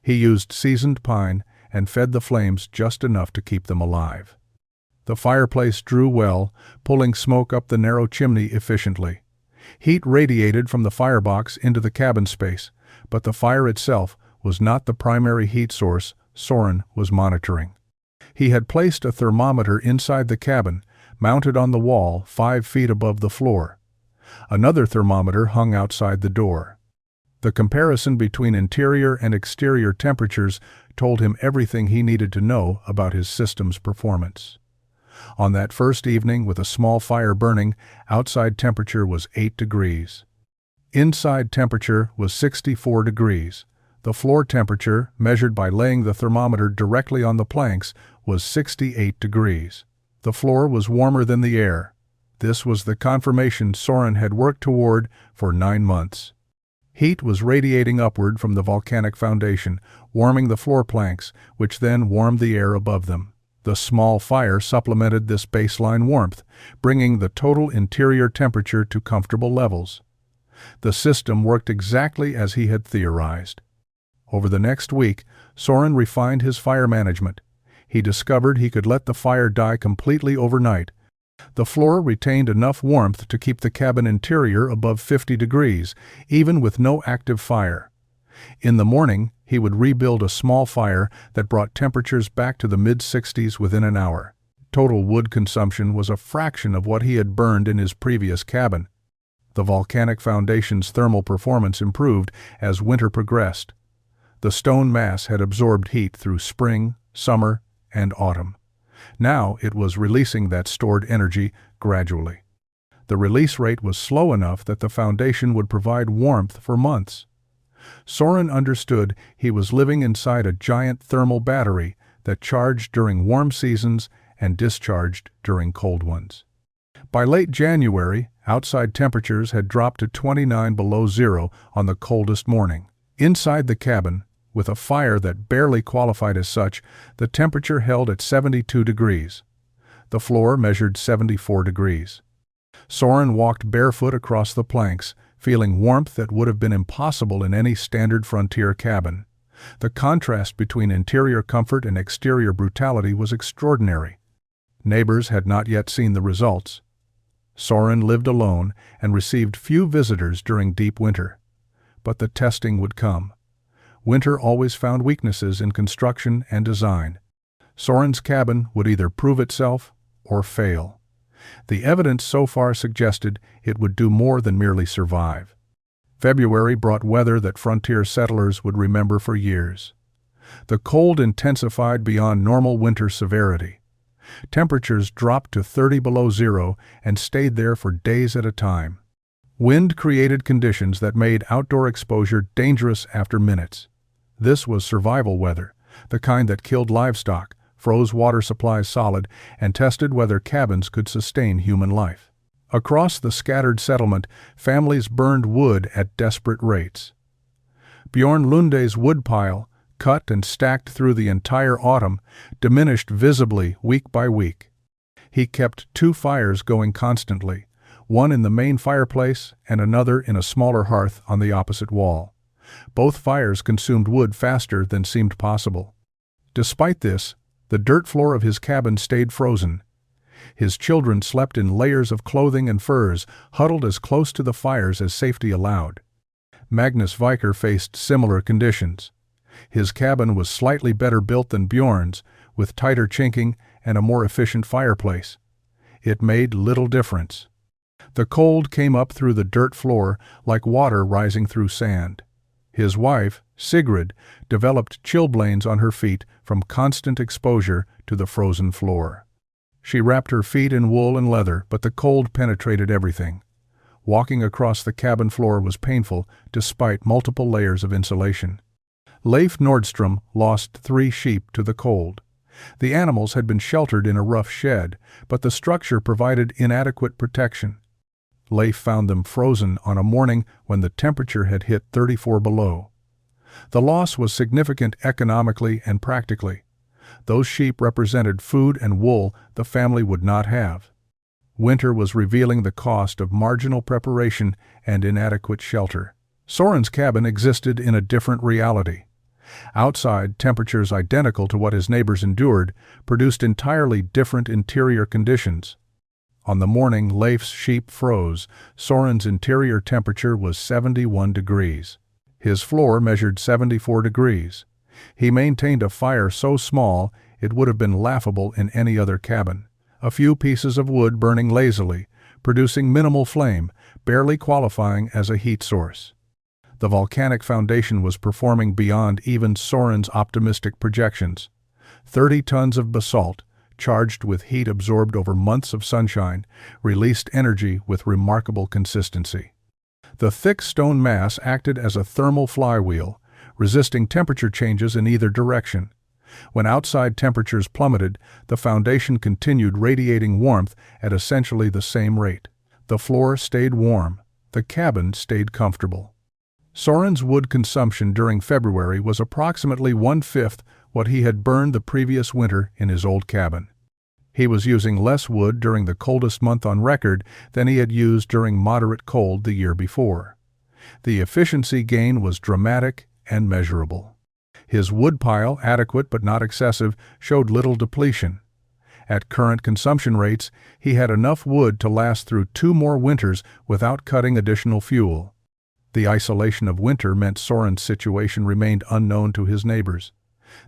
He used seasoned pine and fed the flames just enough to keep them alive. The fireplace drew well, pulling smoke up the narrow chimney efficiently. Heat radiated from the firebox into the cabin space, but the fire itself was not the primary heat source Soren was monitoring. He had placed a thermometer inside the cabin, mounted on the wall 5 feet above the floor. Another thermometer hung outside the door. The comparison between interior and exterior temperatures told him everything he needed to know about his system's performance. On that first evening, with a small fire burning, outside temperature was 8 degrees. Inside temperature was 64 degrees. The floor temperature, measured by laying the thermometer directly on the planks, was 68 degrees. The floor was warmer than the air. This was the confirmation Soren had worked toward for 9 months. Heat was radiating upward from the volcanic foundation, warming the floor planks, which then warmed the air above them. The small fire supplemented this baseline warmth, bringing the total interior temperature to comfortable levels. The system worked exactly as he had theorized. Over the next week, Soren refined his fire management. He discovered he could let the fire die completely overnight. The floor retained enough warmth to keep the cabin interior above 50 degrees, even with no active fire. In the morning, he would rebuild a small fire that brought temperatures back to the mid-60s within an hour. Total wood consumption was a fraction of what he had burned in his previous cabin. The volcanic foundation's thermal performance improved as winter progressed. The stone mass had absorbed heat through spring, summer, and autumn. Now it was releasing that stored energy gradually. The release rate was slow enough that the foundation would provide warmth for months. Soren understood he was living inside a giant thermal battery that charged during warm seasons and discharged during cold ones. By late January, outside temperatures had dropped to 29 below zero on the coldest morning. Inside the cabin, with a fire that barely qualified as such, the temperature held at 72 degrees. The floor measured 74 degrees. Soren walked barefoot across the planks, feeling warmth that would have been impossible in any standard frontier cabin. The contrast between interior comfort and exterior brutality was extraordinary. Neighbors had not yet seen the results. Soren lived alone and received few visitors during deep winter. But the testing would come. Winter always found weaknesses in construction and design. Soren's cabin would either prove itself or fail. The evidence so far suggested it would do more than merely survive. February brought weather that frontier settlers would remember for years. The cold intensified beyond normal winter severity. Temperatures dropped to 30 below zero and stayed there for days at a time. Wind created conditions that made outdoor exposure dangerous after minutes. This was survival weather, the kind that killed livestock, froze water supplies solid, and tested whether cabins could sustain human life. Across the scattered settlement, families burned wood at desperate rates. Bjorn Lunde's woodpile, cut and stacked through the entire autumn, diminished visibly week by week. He kept 2 fires going constantly, one in the main fireplace and another in a smaller hearth on the opposite wall. Both fires consumed wood faster than seemed possible. Despite this, the dirt floor of his cabin stayed frozen. His children slept in layers of clothing and furs, huddled as close to the fires as safety allowed. Magnus Viker faced similar conditions. His cabin was slightly better built than Bjorn's, with tighter chinking and a more efficient fireplace. It made little difference. The cold came up through the dirt floor like water rising through sand. His wife, Sigrid, developed chilblains on her feet from constant exposure to the frozen floor. She wrapped her feet in wool and leather, but the cold penetrated everything. Walking across the cabin floor was painful despite multiple layers of insulation. Leif Nordstrom lost 3 sheep to the cold. The animals had been sheltered in a rough shed, but the structure provided inadequate protection. Leif found them frozen on a morning when the temperature had hit 34 below. The loss was significant economically and practically. Those sheep represented food and wool the family would not have. Winter was revealing the cost of marginal preparation and inadequate shelter. Soren's cabin existed in a different reality. Outside, temperatures identical to what his neighbors endured produced entirely different interior conditions. On the morning Leif's sheep froze, Soren's interior temperature was 71 degrees. His floor measured 74 degrees. He maintained a fire so small it would have been laughable in any other cabin. A few pieces of wood burning lazily, producing minimal flame, barely qualifying as a heat source. The volcanic foundation was performing beyond even Soren's optimistic projections. 30 tons of basalt, charged with heat absorbed over months of sunshine, released energy with remarkable consistency. The thick stone mass acted as a thermal flywheel, resisting temperature changes in either direction. When outside temperatures plummeted, the foundation continued radiating warmth at essentially the same rate. The floor stayed warm. The cabin stayed comfortable. Soren's wood consumption during February was approximately 1/5 what he had burned the previous winter in his old cabin. He was using less wood during the coldest month on record than he had used during moderate cold the year before. The efficiency gain was dramatic and measurable. His wood pile, adequate but not excessive, showed little depletion. At current consumption rates, he had enough wood to last through 2 more winters without cutting additional fuel. The isolation of winter meant Soren's situation remained unknown to his neighbors.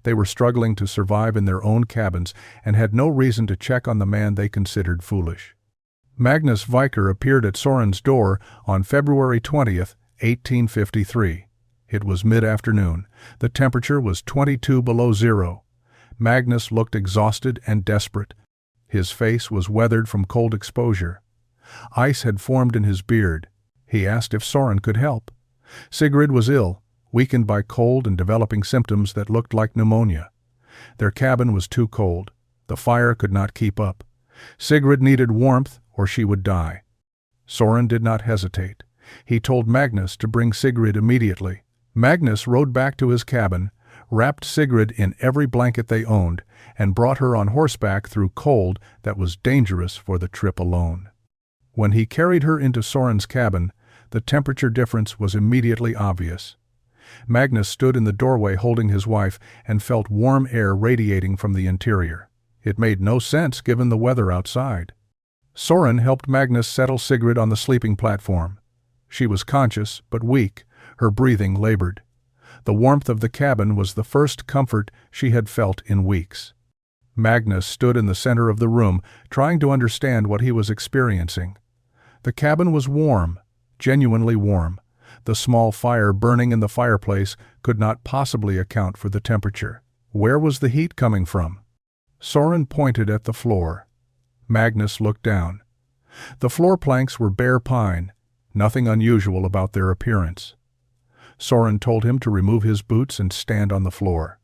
They were struggling to survive in their own cabins and had no reason to check on the man they considered foolish. Magnus Viker appeared at Soren's door on February 20th, 1853. It was mid-afternoon. The temperature was 22 below zero. Magnus looked exhausted and desperate. His face was weathered from cold exposure. Ice had formed in his beard. He asked if Soren could help. Sigrid was ill, weakened by cold and developing symptoms that looked like pneumonia. Their cabin was too cold. The fire could not keep up. Sigrid needed warmth or she would die. Soren did not hesitate. He told Magnus to bring Sigrid immediately. Magnus rode back to his cabin, wrapped Sigrid in every blanket they owned, and brought her on horseback through cold that was dangerous for the trip alone. When he carried her into Soren's cabin, the temperature difference was immediately obvious. Magnus stood in the doorway holding his wife and felt warm air radiating from the interior. It made no sense given the weather outside. Soren helped Magnus settle Sigrid on the sleeping platform. She was conscious but weak, her breathing labored. The warmth of the cabin was the first comfort she had felt in weeks. Magnus stood in the center of the room, trying to understand what he was experiencing. The cabin was warm, genuinely warm. The small fire burning in the fireplace could not possibly account for the temperature. Where was the heat coming from? Soren pointed at the floor. Magnus looked down. The floor planks were bare pine, nothing unusual about their appearance. Soren told him to remove his boots and stand on the floor.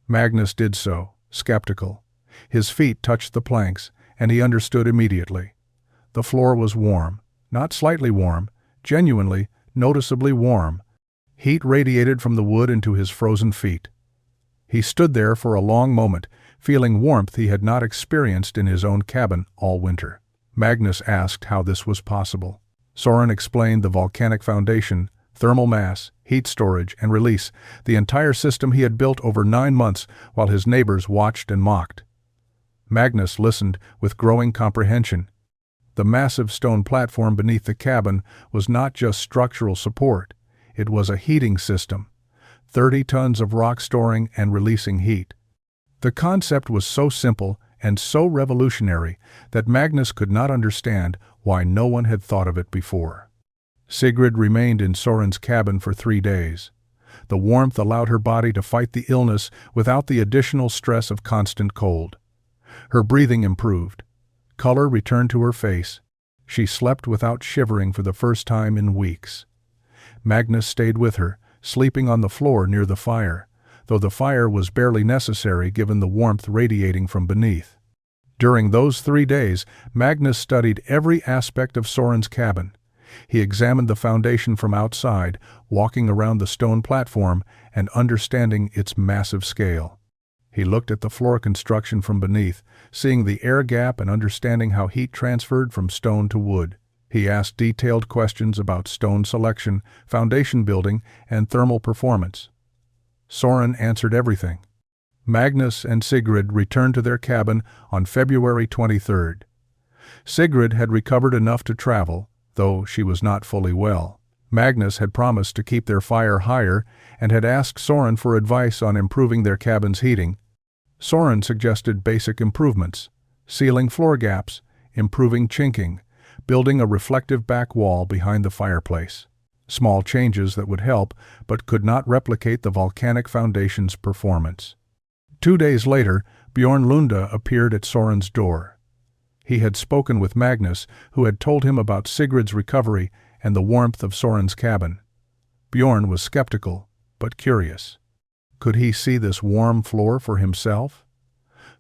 Magnus did so, skeptical. His feet touched the planks, and he understood immediately. The floor was warm, not slightly warm, genuinely, noticeably warm. Heat radiated from the wood into his frozen feet. He stood there for a long moment, feeling warmth he had not experienced in his own cabin all winter. Magnus asked how this was possible. Soren explained the volcanic foundation, thermal mass, heat storage, and release, the entire system he had built over 9 months while his neighbors watched and mocked. Magnus listened with growing comprehension. The massive stone platform beneath the cabin was not just structural support, it was a heating system. 30 tons of rock storing and releasing heat. The concept was so simple and so revolutionary that Magnus could not understand why no one had thought of it before. Sigrid remained in Soren's cabin for 3 days. The warmth allowed her body to fight the illness without the additional stress of constant cold. Her breathing improved. Color returned to her face. She slept without shivering for the first time in weeks. Magnus stayed with her, sleeping on the floor near the fire, though the fire was barely necessary given the warmth radiating from beneath. During those 3 days, Magnus studied every aspect of Soren's cabin. He examined the foundation from outside, walking around the stone platform and understanding its massive scale. He looked at the floor construction from beneath, seeing the air gap and understanding how heat transferred from stone to wood. He asked detailed questions about stone selection, foundation building, and thermal performance. Soren answered everything. Magnus and Sigrid returned to their cabin on February 23rd. Sigrid had recovered enough to travel, though she was not fully well. Magnus had promised to keep their fire higher and had asked Soren for advice on improving their cabin's heating. Soren suggested basic improvements: sealing floor gaps, improving chinking, building a reflective back wall behind the fireplace. Small changes that would help, but could not replicate the volcanic foundation's performance. 2 days later, Bjorn Lunde appeared at Soren's door. He had spoken with Magnus, who had told him about Sigrid's recovery and the warmth of Soren's cabin. Bjorn was skeptical, but curious. Could he see this warm floor for himself?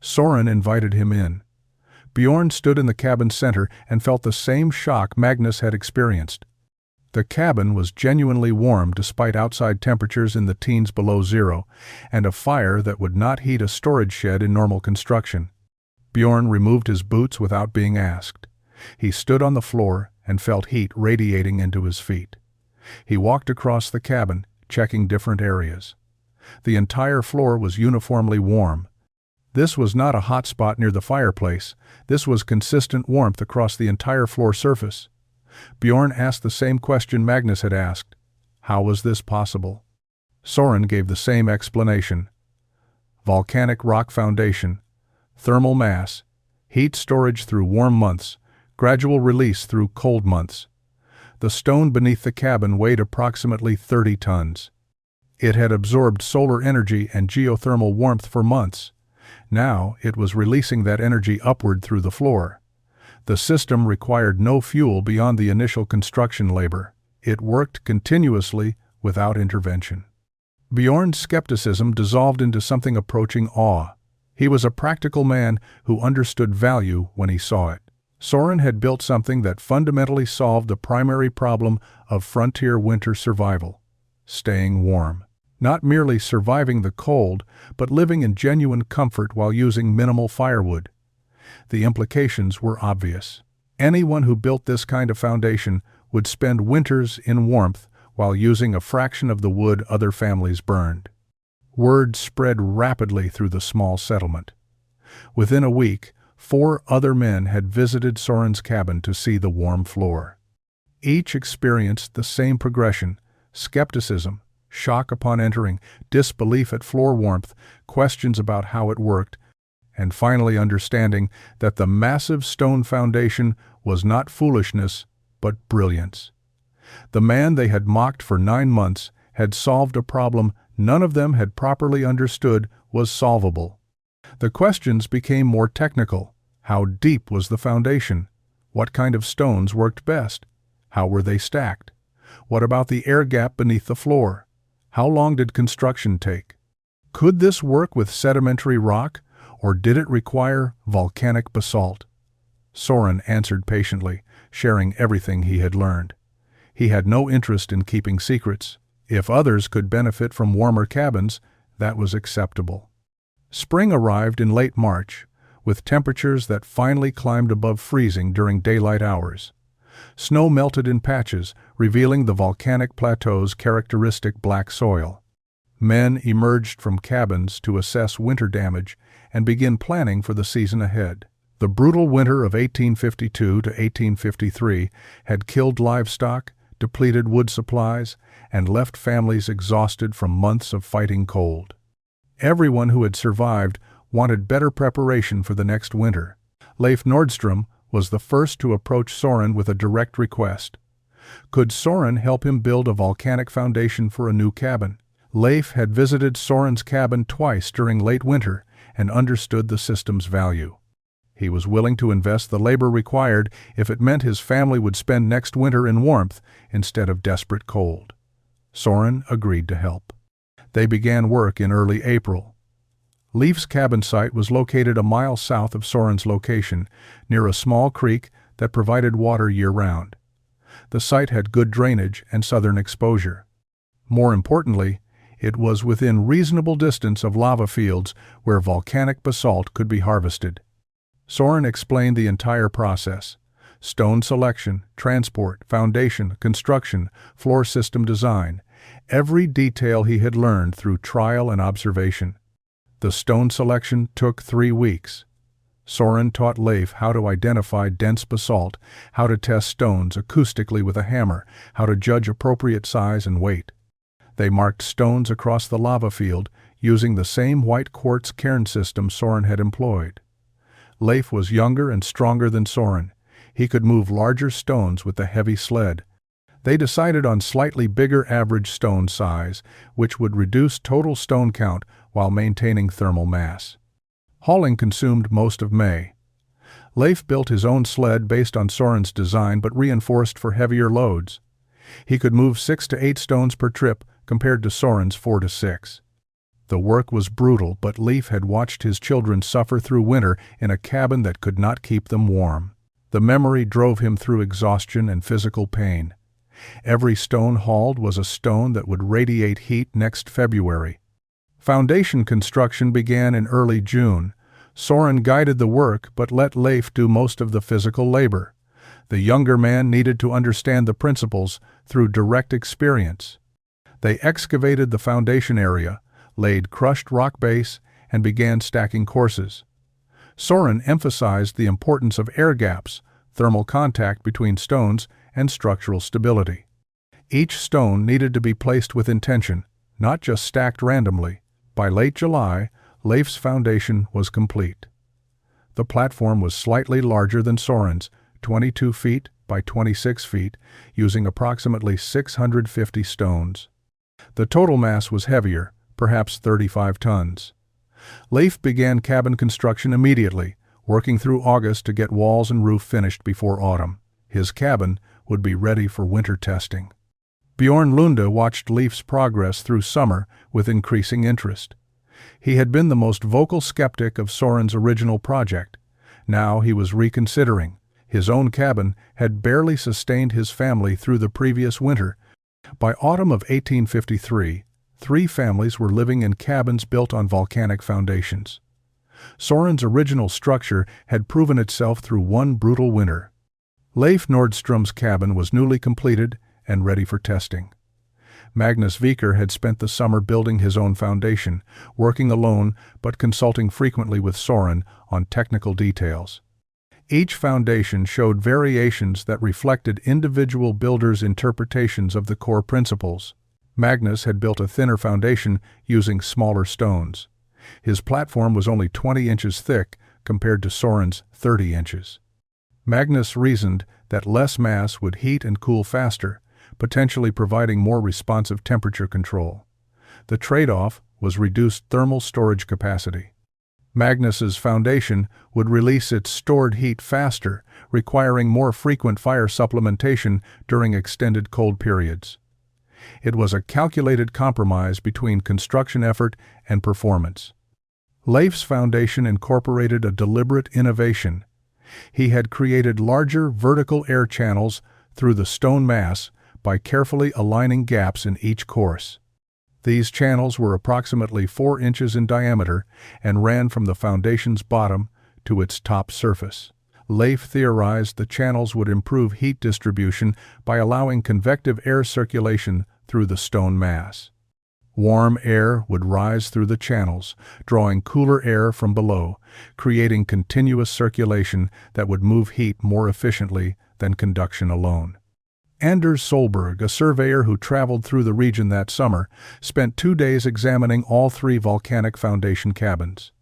Soren invited him in. Bjorn stood in the cabin's center and felt the same shock Magnus had experienced. The cabin was genuinely warm despite outside temperatures in the teens below zero, and a fire that would not heat a storage shed in normal construction. Bjorn removed his boots without being asked. He stood on the floor and felt heat radiating into his feet. He walked across the cabin, checking different areas. The entire floor was uniformly warm. This was not a hot spot near the fireplace. This was consistent warmth across the entire floor surface. Bjorn asked the same question Magnus had asked. How was this possible? Soren gave the same explanation. Volcanic rock foundation, thermal mass, heat storage through warm months, gradual release through cold months. The stone beneath the cabin weighed approximately 30 tons. It had absorbed solar energy and geothermal warmth for months. Now it was releasing that energy upward through the floor. The system required no fuel beyond the initial construction labor. It worked continuously without intervention. Bjorn's skepticism dissolved into something approaching awe. He was a practical man who understood value when he saw it. Soren had built something that fundamentally solved the primary problem of frontier winter survival: staying warm. Not merely surviving the cold, but living in genuine comfort while using minimal firewood. The implications were obvious. Anyone who built this kind of foundation would spend winters in warmth while using a fraction of the wood other families burned. Word spread rapidly through the small settlement. Within a week, 4 other men had visited Soren's cabin to see the warm floor. Each experienced the same progression: skepticism, shock upon entering, disbelief at floor warmth, questions about how it worked, and finally understanding that the massive stone foundation was not foolishness, but brilliance. The man they had mocked for 9 months had solved a problem none of them had properly understood was solvable. The questions became more technical. How deep was the foundation? What kind of stones worked best? How were they stacked? What about the air gap beneath the floor? How long did construction take? Could this work with sedimentary rock, or did it require volcanic basalt? Soren answered patiently, sharing everything he had learned. He had no interest in keeping secrets. If others could benefit from warmer cabins, that was acceptable. Spring arrived in late March, with temperatures that finally climbed above freezing during daylight hours. Snow melted in patches, revealing the volcanic plateau's characteristic black soil. Men emerged from cabins to assess winter damage and begin planning for the season ahead. The brutal winter of 1852 to 1853 had killed livestock, depleted wood supplies, and left families exhausted from months of fighting cold. Everyone who had survived wanted better preparation for the next winter. Leif Nordstrom was the first to approach Soren with a direct request. Could Soren help him build a volcanic foundation for a new cabin? Leif had visited Soren's cabin twice during late winter and understood the system's value. He was willing to invest the labor required if it meant his family would spend next winter in warmth instead of desperate cold. Soren agreed to help. They began work in early April. Leif's cabin site was located a mile south of Soren's location, near a small creek that provided water year-round. The site had good drainage and southern exposure. More importantly, it was within reasonable distance of lava fields where volcanic basalt could be harvested. Soren explained the entire process: stone selection, transport, foundation, construction, floor system design, every detail he had learned through trial and observation. The stone selection took 3 weeks. Soren taught Leif how to identify dense basalt, how to test stones acoustically with a hammer, how to judge appropriate size and weight. They marked stones across the lava field using the same white quartz cairn system Soren had employed. Leif was younger and stronger than Soren. He could move larger stones with the heavy sled. They decided on slightly bigger average stone size, which would reduce total stone count while maintaining thermal mass. Hauling consumed most of May. Leif built his own sled based on Soren's design but reinforced for heavier loads. He could move 6 to 8 stones per trip compared to Soren's 4 to 6. The work was brutal, but Leif had watched his children suffer through winter in a cabin that could not keep them warm. The memory drove him through exhaustion and physical pain. Every stone hauled was a stone that would radiate heat next February. Foundation construction began in early June. Soren guided the work but let Leif do most of the physical labor. The younger man needed to understand the principles through direct experience. They excavated the foundation area, laid crushed rock base, and began stacking courses. Soren emphasized the importance of air gaps, thermal contact between stones, and structural stability. Each stone needed to be placed with intention, not just stacked randomly. By late July, Leif's foundation was complete. The platform was slightly larger than Soren's, 22 feet by 26 feet, using approximately 650 stones. The total mass was heavier, perhaps 35 tons. Leif began cabin construction immediately, working through August to get walls and roof finished before autumn. His cabin would be ready for winter testing. Bjorn Lunde watched Leif's progress through summer with increasing interest. He had been the most vocal skeptic of Soren's original project. Now he was reconsidering. His own cabin had barely sustained his family through the previous winter. By autumn of 1853, 3 families were living in cabins built on volcanic foundations. Soren's original structure had proven itself through one brutal winter. Leif Nordstrom's cabin was newly completed and ready for testing. Magnus Viker had spent the summer building his own foundation, working alone but consulting frequently with Soren on technical details. Each foundation showed variations that reflected individual builders' interpretations of the core principles. Magnus had built a thinner foundation using smaller stones. His platform was only 20 inches thick compared to Soren's 30 inches. Magnus reasoned that less mass would heat and cool faster, potentially providing more responsive temperature control. The trade-off was reduced thermal storage capacity. Magnus's foundation would release its stored heat faster, requiring more frequent fire supplementation during extended cold periods. It was a calculated compromise between construction effort and performance. Leif's foundation incorporated a deliberate innovation. He had created larger vertical air channels through the stone mass by carefully aligning gaps in each course. These channels were approximately 4 inches in diameter and ran from the foundation's bottom to its top surface. Leif theorized the channels would improve heat distribution by allowing convective air circulation through the stone mass. Warm air would rise through the channels, drawing cooler air from below, creating continuous circulation that would move heat more efficiently than conduction alone. Anders Solberg, a surveyor who traveled through the region that summer, spent 2 days examining all 3 volcanic foundation cabins.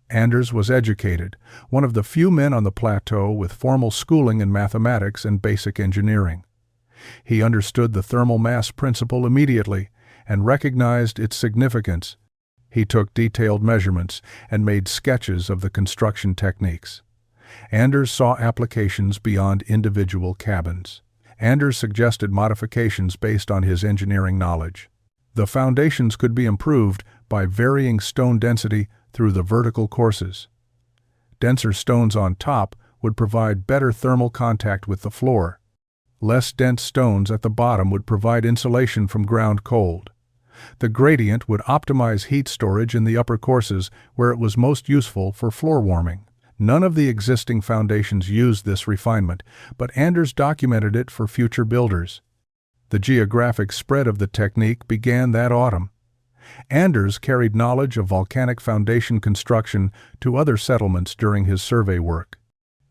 Anders was educated, one of the few men on the plateau with formal schooling in mathematics and basic engineering. He understood the thermal mass principle immediately and recognized its significance. He took detailed measurements and made sketches of the construction techniques. Anders saw applications beyond individual cabins. Anders suggested modifications based on his engineering knowledge. The foundations could be improved by varying stone density through the vertical courses. Denser stones on top would provide better thermal contact with the floor. Less dense stones at the bottom would provide insulation from ground cold. The gradient would optimize heat storage in the upper courses where it was most useful for floor warming. None of the existing foundations used this refinement, but Anders documented it for future builders. The geographic spread of the technique began that autumn. Anders carried knowledge of volcanic foundation construction to other settlements during his survey work.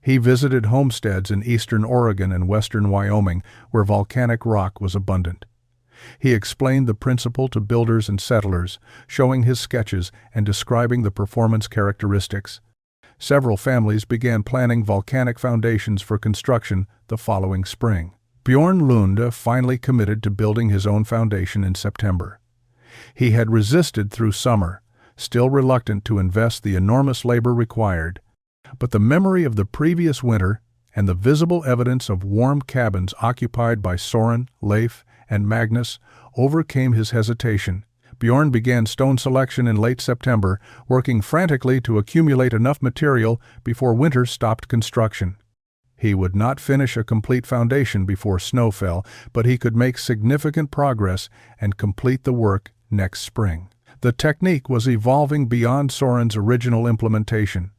He visited homesteads in eastern Oregon and western Wyoming where volcanic rock was abundant. He explained the principle to builders and settlers, showing his sketches and describing the performance characteristics. Several families began planning volcanic foundations for construction the following spring. Bjorn Lunde finally committed to building his own foundation in September. He had resisted through summer, still reluctant to invest the enormous labor required, but the memory of the previous winter and the visible evidence of warm cabins occupied by Soren, Leif, and Magnus overcame his hesitation. Bjorn began stone selection in late September, working frantically to accumulate enough material before winter stopped construction. He would not finish a complete foundation before snow fell, but he could make significant progress and complete the work next spring. The technique was evolving beyond Soren's original implementation.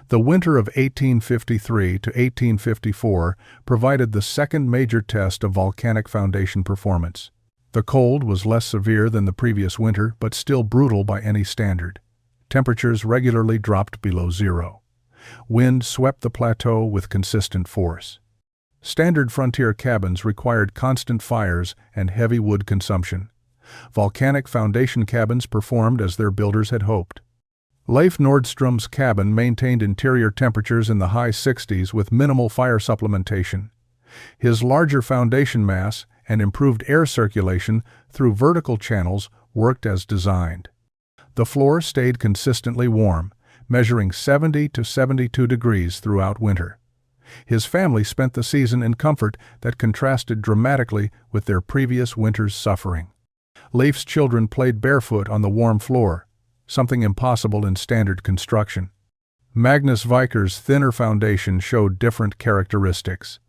The winter of 1853 to 1854 provided the second major test of volcanic foundation performance. The cold was less severe than the previous winter, but still brutal by any standard. Temperatures regularly dropped below zero. Wind swept the plateau with consistent force. Standard frontier cabins required constant fires and heavy wood consumption. Volcanic foundation cabins performed as their builders had hoped. Leif Nordstrom's cabin maintained interior temperatures in the high 60s with minimal fire supplementation. His larger foundation mass and improved air circulation through vertical channels worked as designed. The floor stayed consistently warm, measuring 70 to 72 degrees throughout winter. His family spent the season in comfort that contrasted dramatically with their previous winter's suffering. Leif's children played barefoot on the warm floor, something impossible in standard construction. Magnus Viker's thinner foundation showed different characteristics.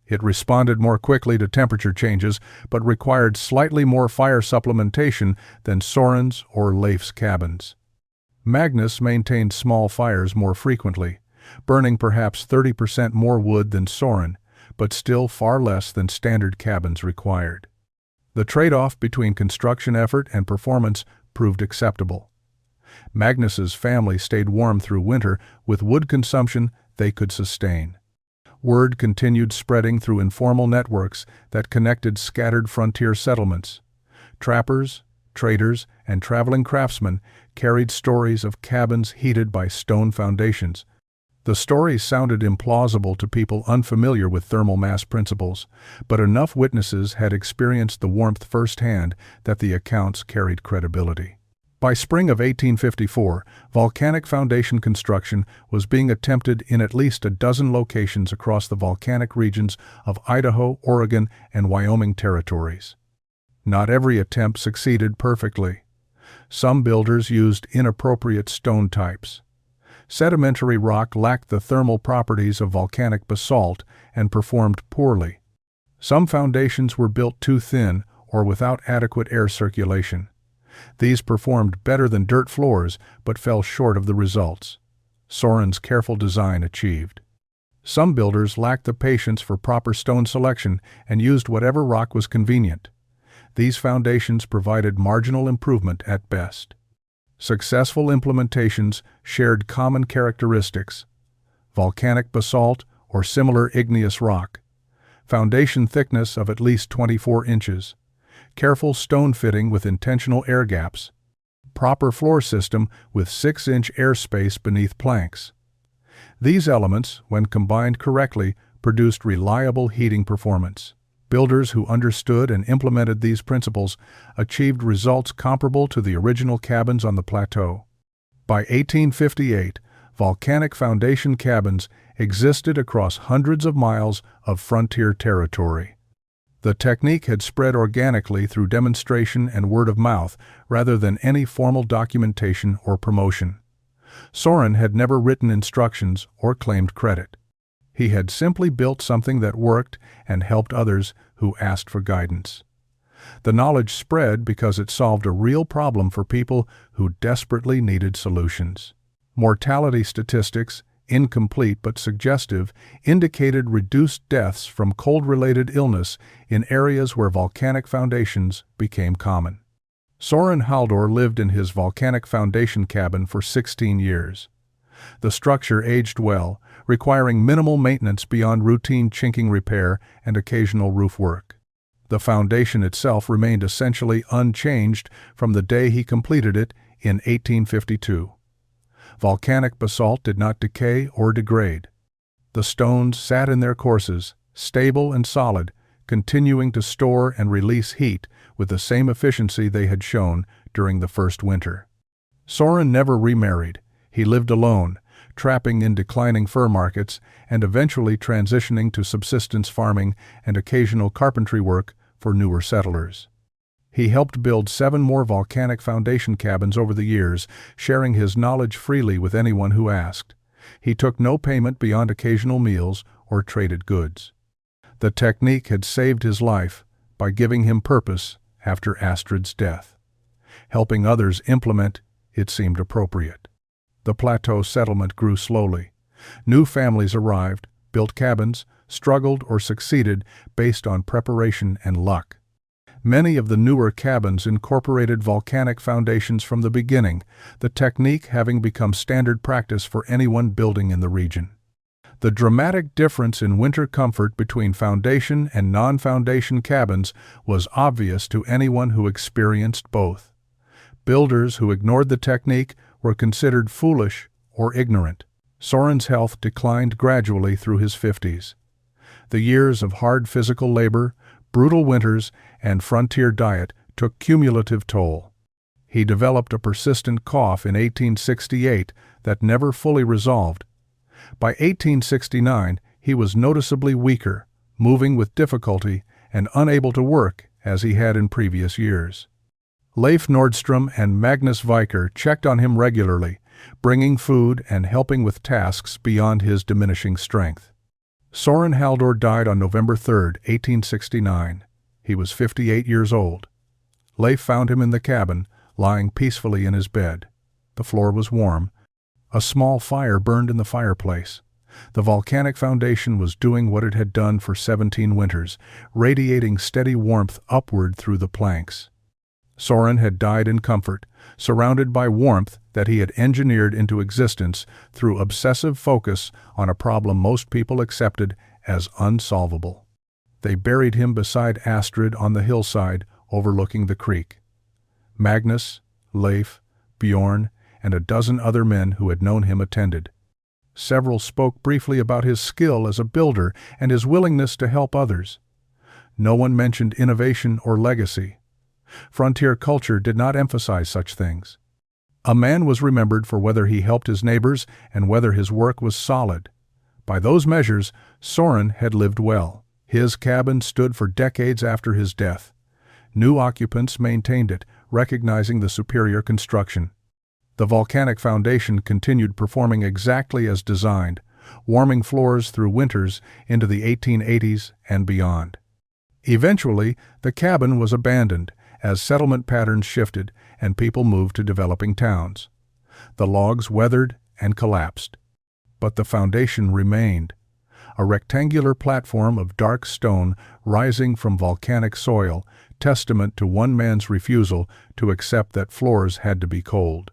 It responded more quickly to temperature changes, but required slightly more fire supplementation than Soren's or Leif's cabins. Magnus maintained small fires more frequently, burning perhaps 30% more wood than Soren, but still far less than standard cabins required. The trade-off between construction effort and performance proved acceptable. Magnus's family stayed warm through winter with wood consumption they could sustain. Word continued spreading through informal networks that connected scattered frontier settlements. Trappers, traders, and traveling craftsmen carried stories of cabins heated by stone foundations. The stories sounded implausible to people unfamiliar with thermal mass principles, but enough witnesses had experienced the warmth firsthand that the accounts carried credibility. By spring of 1854, volcanic foundation construction was being attempted in at least a dozen locations across the volcanic regions of Idaho, Oregon, and Wyoming territories. Not every attempt succeeded perfectly. Some builders used inappropriate stone types. Sedimentary rock lacked the thermal properties of volcanic basalt and performed poorly. Some foundations were built too thin or without adequate air circulation. These performed better than dirt floors, but fell short of the results Soren's careful design achieved. Some builders lacked the patience for proper stone selection and used whatever rock was convenient. These foundations provided marginal improvement at best. Successful implementations shared common characteristics: volcanic basalt or similar igneous rock, foundation thickness of at least 24 inches, careful stone fitting with intentional air gaps, proper floor system with 6-inch airspace beneath planks. These elements, when combined correctly, produced reliable heating performance. Builders who understood and implemented these principles achieved results comparable to the original cabins on the plateau. By 1858, volcanic foundation cabins existed across hundreds of miles of frontier territory. The technique had spread organically through demonstration and word of mouth rather than any formal documentation or promotion. Soren had never written instructions or claimed credit. He had simply built something that worked and helped others who asked for guidance. The knowledge spread because it solved a real problem for people who desperately needed solutions. Mortality statistics, incomplete but suggestive, indicated reduced deaths from cold-related illness in areas where volcanic foundations became common. Soren Haldor lived in his volcanic foundation cabin for 16 years. The structure aged well, requiring minimal maintenance beyond routine chinking repair and occasional roof work. The foundation itself remained essentially unchanged from the day he completed it in 1852. Volcanic basalt did not decay or degrade. The stones sat in their courses, stable and solid, continuing to store and release heat with the same efficiency they had shown during the first winter. Soren never remarried. He lived alone, trapping in declining fur markets and eventually transitioning to subsistence farming and occasional carpentry work for newer settlers. He helped build 7 more volcanic foundation cabins over the years, sharing his knowledge freely with anyone who asked. He took no payment beyond occasional meals or traded goods. The technique had saved his life by giving him purpose after Astrid's death. Helping others implement it seemed appropriate. The plateau settlement grew slowly. New families arrived, built cabins, struggled or succeeded based on preparation and luck. Many of the newer cabins incorporated volcanic foundations from the beginning, the technique having become standard practice for anyone building in the region. The dramatic difference in winter comfort between foundation and non-foundation cabins was obvious to anyone who experienced both. Builders who ignored the technique were considered foolish or ignorant. Soren's health declined gradually through his 50s. The years of hard physical labor, brutal winters, and frontier diet took cumulative toll. He developed a persistent cough in 1868 that never fully resolved. By 1869, he was noticeably weaker, moving with difficulty, and unable to work as he had in previous years. Leif Nordstrom and Magnus Viker checked on him regularly, bringing food and helping with tasks beyond his diminishing strength. Soren Haldor died on November 3, 1869. He was 58 years old. Leif found him in the cabin, lying peacefully in his bed. The floor was warm. A small fire burned in the fireplace. The volcanic foundation was doing what it had done for 17 winters, radiating steady warmth upward through the planks. Soren had died in comfort, surrounded by warmth that he had engineered into existence through obsessive focus on a problem most people accepted as unsolvable. They buried him beside Astrid on the hillside overlooking the creek. Magnus, Leif, Bjorn, and a dozen other men who had known him attended. Several spoke briefly about his skill as a builder and his willingness to help others. No one mentioned innovation or legacy. Frontier culture did not emphasize such things. A man was remembered for whether he helped his neighbors and whether his work was solid. By those measures, Soren had lived well. His cabin stood for decades after his death. New occupants maintained it, recognizing the superior construction. The volcanic foundation continued performing exactly as designed, warming floors through winters into the 1880s and beyond. Eventually, the cabin was abandoned as settlement patterns shifted and people moved to developing towns. The logs weathered and collapsed. But the foundation remained, a rectangular platform of dark stone rising from volcanic soil, testament to one man's refusal to accept that floors had to be cold.